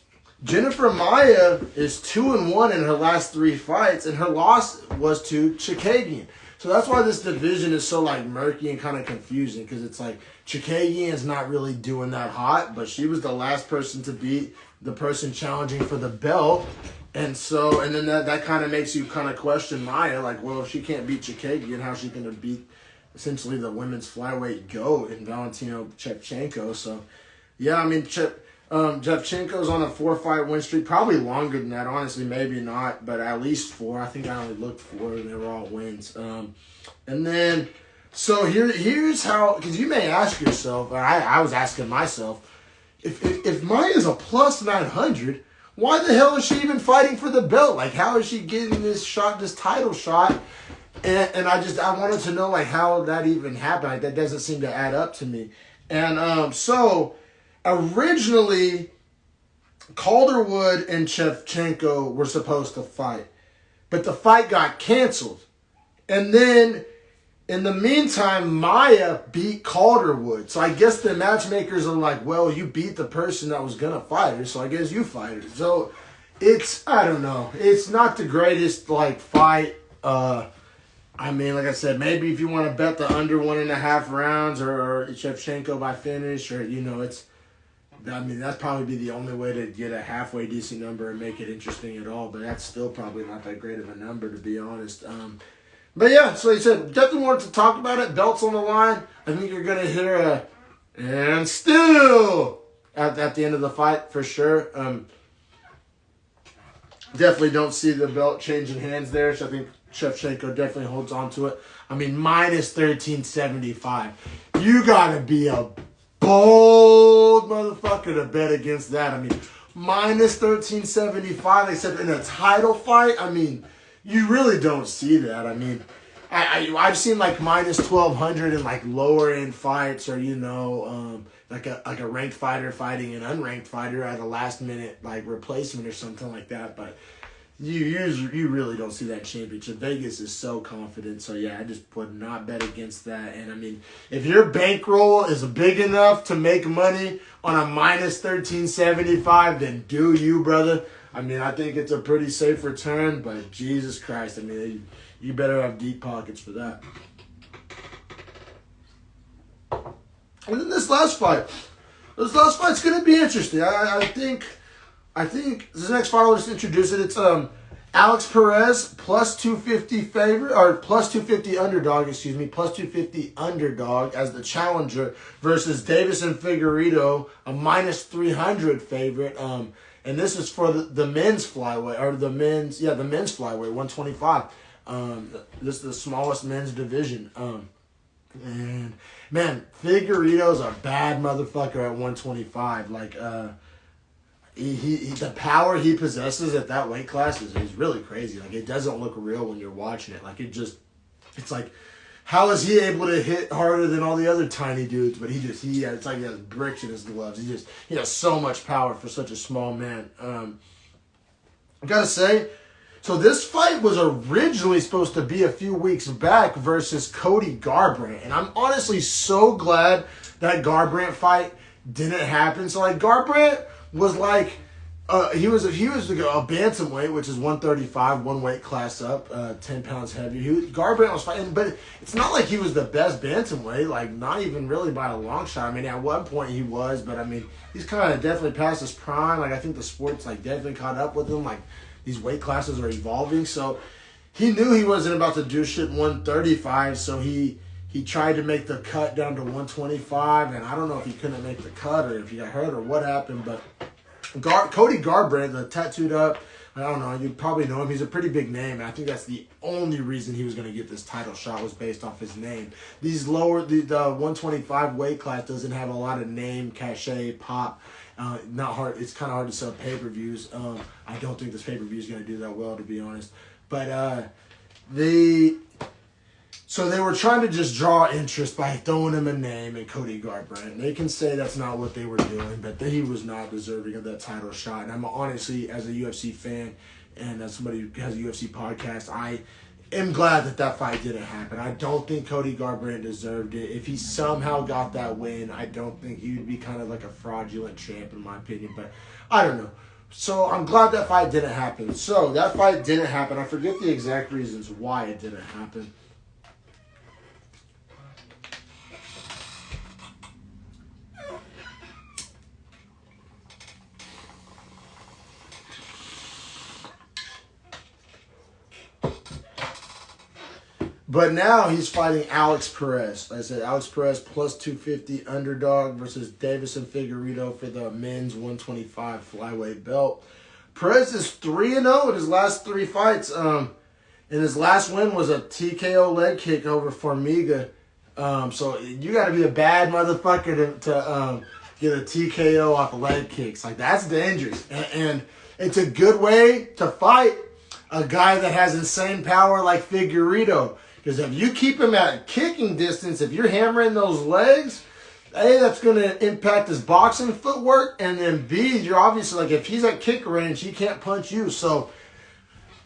Jennifer Maia is 2-1 in her last 3 fights, and her loss was to Chikagian. So that's why this division is so like murky and kind of confusing, because it's like Chikagian is not really doing that hot, but she was the last person to beat the person challenging for the belt. And then that kind of makes you kind of question Maia, like, well, if she can't beat Chikagian, how's she going to beat essentially the women's flyweight GOAT in Valentina Shevchenko? So, yeah, Shevchenko's on a 4-fight win streak, probably longer than that. Honestly, maybe not, but at least 4. I think I only looked 4, and they were all wins. And then, so here's how, because you may ask yourself, or I was asking myself, if Maya's a plus 900, why the hell is she even fighting for the belt? Like, how is she getting this title shot? And I wanted to know, like, how that even happened. Like, that doesn't seem to add up to me. And so originally, Calderwood and Shevchenko were supposed to fight, but the fight got canceled. And then, in the meantime, Maya beat Calderwood. So I guess the matchmakers are like, well, you beat the person that was going to fight her, so I guess you fight her. So I don't know. It's not the greatest, like, fight. I mean, like I said, maybe if you want to bet the under 1.5 rounds or Shevchenko by finish, or, that'd probably be the only way to get a halfway decent number and make it interesting at all. But that's still probably not that great of a number, to be honest. But yeah, so he said, definitely wanted to talk about it. Belts on the line. I think you're going to hear and still at the end of the fight for sure. Definitely don't see the belt changing hands there. So I think Shevchenko definitely holds on to it. I mean, minus 1375. You got to be a bold motherfucker to bet against that. I mean, minus 1375, except in a title fight. I mean, you really don't see that. I mean, I've seen like minus 1200 in like lower end fights, or like a ranked fighter fighting an unranked fighter at a last minute like replacement or something like that. But you really don't see that championship. Vegas is so confident. So yeah, I just would not bet against that. And I mean, if your bankroll is big enough to make money on a minus 1375, then do you, brother. I mean, I think it's a pretty safe return, but Jesus Christ, I mean, you better have deep pockets for that. And then this last fight's going to be interesting. I think this next fight, I'll just introduce it. It's Alex Perez plus 250 favorite, or plus 250 underdog, plus 250 underdog as the challenger versus Davison Figueiredo, a minus 300 favorite. And this is for the men's flyweight, or the men's flyweight, 125. This is the smallest men's division. And man, Figueiredo's a bad motherfucker at 125. Like, the power he possesses at that weight class is really crazy. Like, it doesn't look real when you're watching it. Like, it's like, how is he able to hit harder than all the other tiny dudes? But it's like he has bricks in his gloves. He has so much power for such a small man. I gotta say, so this fight was originally supposed to be a few weeks back versus Cody Garbrandt. And I'm honestly so glad that Garbrandt fight didn't happen. So like, Garbrandt was like, he was a bantamweight, which is 135, one weight class up, 10 pounds heavier. Garbrandt was fighting, but it's not like he was the best bantamweight, like not even really by a long shot. I mean, at one point he was, but I mean, he's kind of definitely past his prime. Like, I think the sport's like definitely caught up with him. Like, these weight classes are evolving, so he knew he wasn't about to do shit 135, so he tried to make the cut down to 125, and I don't know if he couldn't make the cut or if he got hurt or what happened, but Cody Garbrandt, the tattooed up, I don't know, you probably know him. He's a pretty big name, and I think that's the only reason he was going to get this title shot was based off his name. The 125 weight class doesn't have a lot of name, cachet, pop. Not hard. It's kind of hard to sell pay-per-views. I don't think this pay-per-view is going to do that well, to be honest. But so they were trying to just draw interest by throwing him a name and Cody Garbrandt. They can say that's not what they were doing, but he was not deserving of that title shot. And I'm honestly, as a UFC fan and as somebody who has a UFC podcast, I am glad that fight didn't happen. I don't think Cody Garbrandt deserved it. If he somehow got that win, I don't think he would be kind of like a fraudulent champ, in my opinion. But I don't know. So I'm glad that fight didn't happen. So that fight didn't happen. I forget the exact reasons why it didn't happen. But now he's fighting Alex Perez. Like I said, Alex Perez plus 250 underdog versus Davison Figueiredo for the men's 125 flyweight belt. Perez is 3-0 in his last 3 fights. And his last win was a TKO leg kick over Formiga. So you got to be a bad motherfucker to get a TKO off of leg kicks. Like, that's dangerous. And it's a good way to fight a guy that has insane power like Figueiredo. Because if you keep him at kicking distance, if you're hammering those legs, A, that's going to impact his boxing footwork. And then B, you're obviously, like, if he's at kick range, he can't punch you. So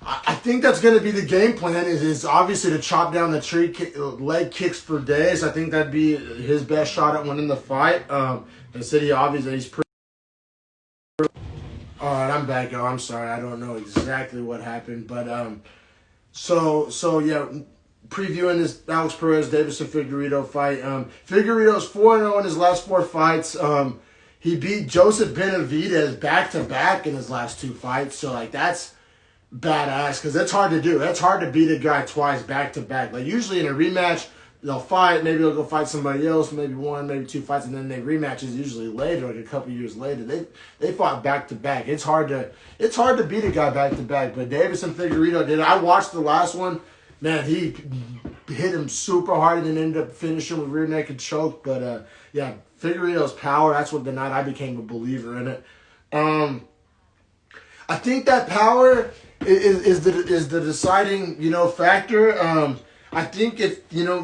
I think that's going to be the game plan, is obviously to chop down the leg kicks for days. I think that'd be his best shot at winning the fight. I said he's pretty. All right, I'm back, yo. I'm sorry. I don't know exactly what happened. But, yeah, previewing this Alex Perez-Davison Figueiredo fight. Figueiredo's 4-0 in his last 4 fights. He beat Joseph Benavidez back-to-back in his last 2 fights. So, like, that's badass, because that's hard to do. That's hard to beat a guy twice back-to-back. Like, usually in a rematch, they'll fight. Maybe they'll go fight somebody else, maybe 1, maybe 2 fights, and then they rematches usually later, like a couple years later. They fought back-to-back. It's hard to beat a guy back-to-back, but Davison Figueiredo did. I watched the last one. Man, he hit him super hard and then ended up finishing with rear naked choke. But, yeah, Figueiredo's power, that's what the night I became a believer in it. I think that power is the deciding, factor. I think if,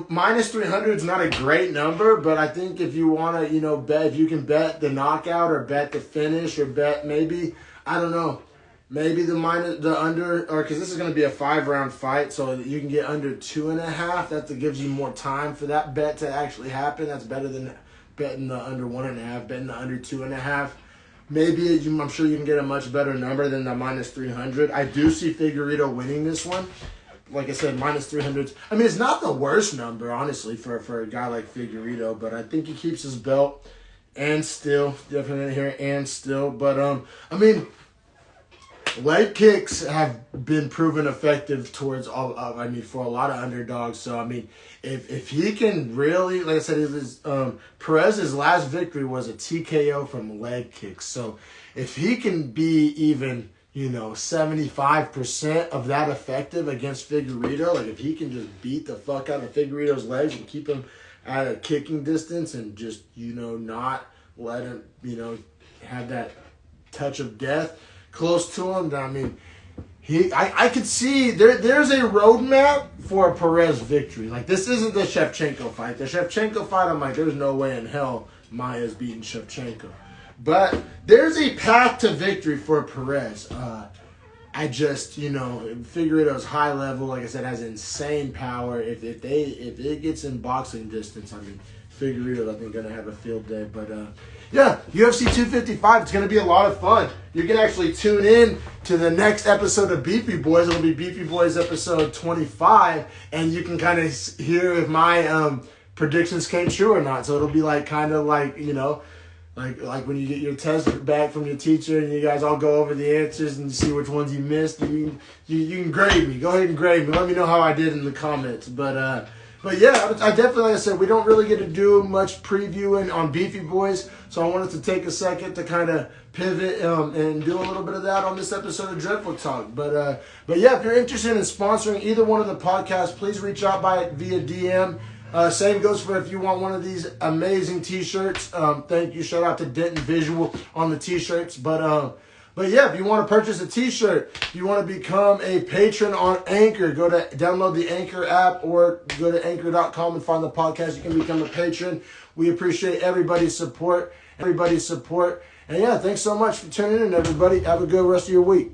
minus 300 is not a great number, but I think if you want to, bet, if you can bet the knockout or bet the finish or bet maybe, I don't know, maybe the under, or because this is going to be a 5-round fight, so you can get under 2.5. That gives you more time for that bet to actually happen. That's better than betting the under 1.5, betting the under 2.5. Maybe I'm sure you can get a much better number than the minus 300. I do see Figueiredo winning this one. Like I said, minus 300. I mean, it's not the worst number, honestly, for a guy like Figueiredo, but I think he keeps his belt and still, definitely here and still. But, I mean, leg kicks have been proven effective towards for a lot of underdogs. So, I mean, if he can really, like I said, Perez's last victory was a TKO from leg kicks. So, if he can be even, 75% of that effective against Figueiredo, like if he can just beat the fuck out of Figueiredo's legs and keep him at a kicking distance and just, not let him, have that touch of death close to him, I mean, I could see there's a roadmap for a Perez victory. Like, this isn't the Shevchenko fight. The Shevchenko fight, I'm like, there's no way in hell Maia's beating Shevchenko. But there's a path to victory for Perez. I just, Figueiredo's high level, like I said, has insane power. If it gets in boxing distance, I mean, Figueiredo, I think, going to have a field day. But, yeah, UFC 255, it's going to be a lot of fun. You can actually tune in to the next episode of Beefy Boys. It'll be Beefy Boys episode 25, and you can kind of hear if my predictions came true or not. So it'll be like like when you get your test back from your teacher and you guys all go over the answers and see which ones you missed. You can grade me. Go ahead and grade me. Let me know how I did in the comments. But yeah, I definitely, like I said, we don't really get to do much previewing on Beefy Boys, so I wanted to take a second to kind of pivot and do a little bit of that on this episode of Dreadful Talk. But yeah, if you're interested in sponsoring either one of the podcasts, please reach out via DM. Same goes for if you want one of these amazing T-shirts. Thank you. Shout out to Denton Visual on the T-shirts. But yeah, if you want to purchase a T-shirt, if you want to become a patron on Anchor, download the Anchor app or go to anchor.com and find the podcast. You can become a patron. We appreciate everybody's support. And yeah, thanks so much for tuning in, everybody. Have a good rest of your week.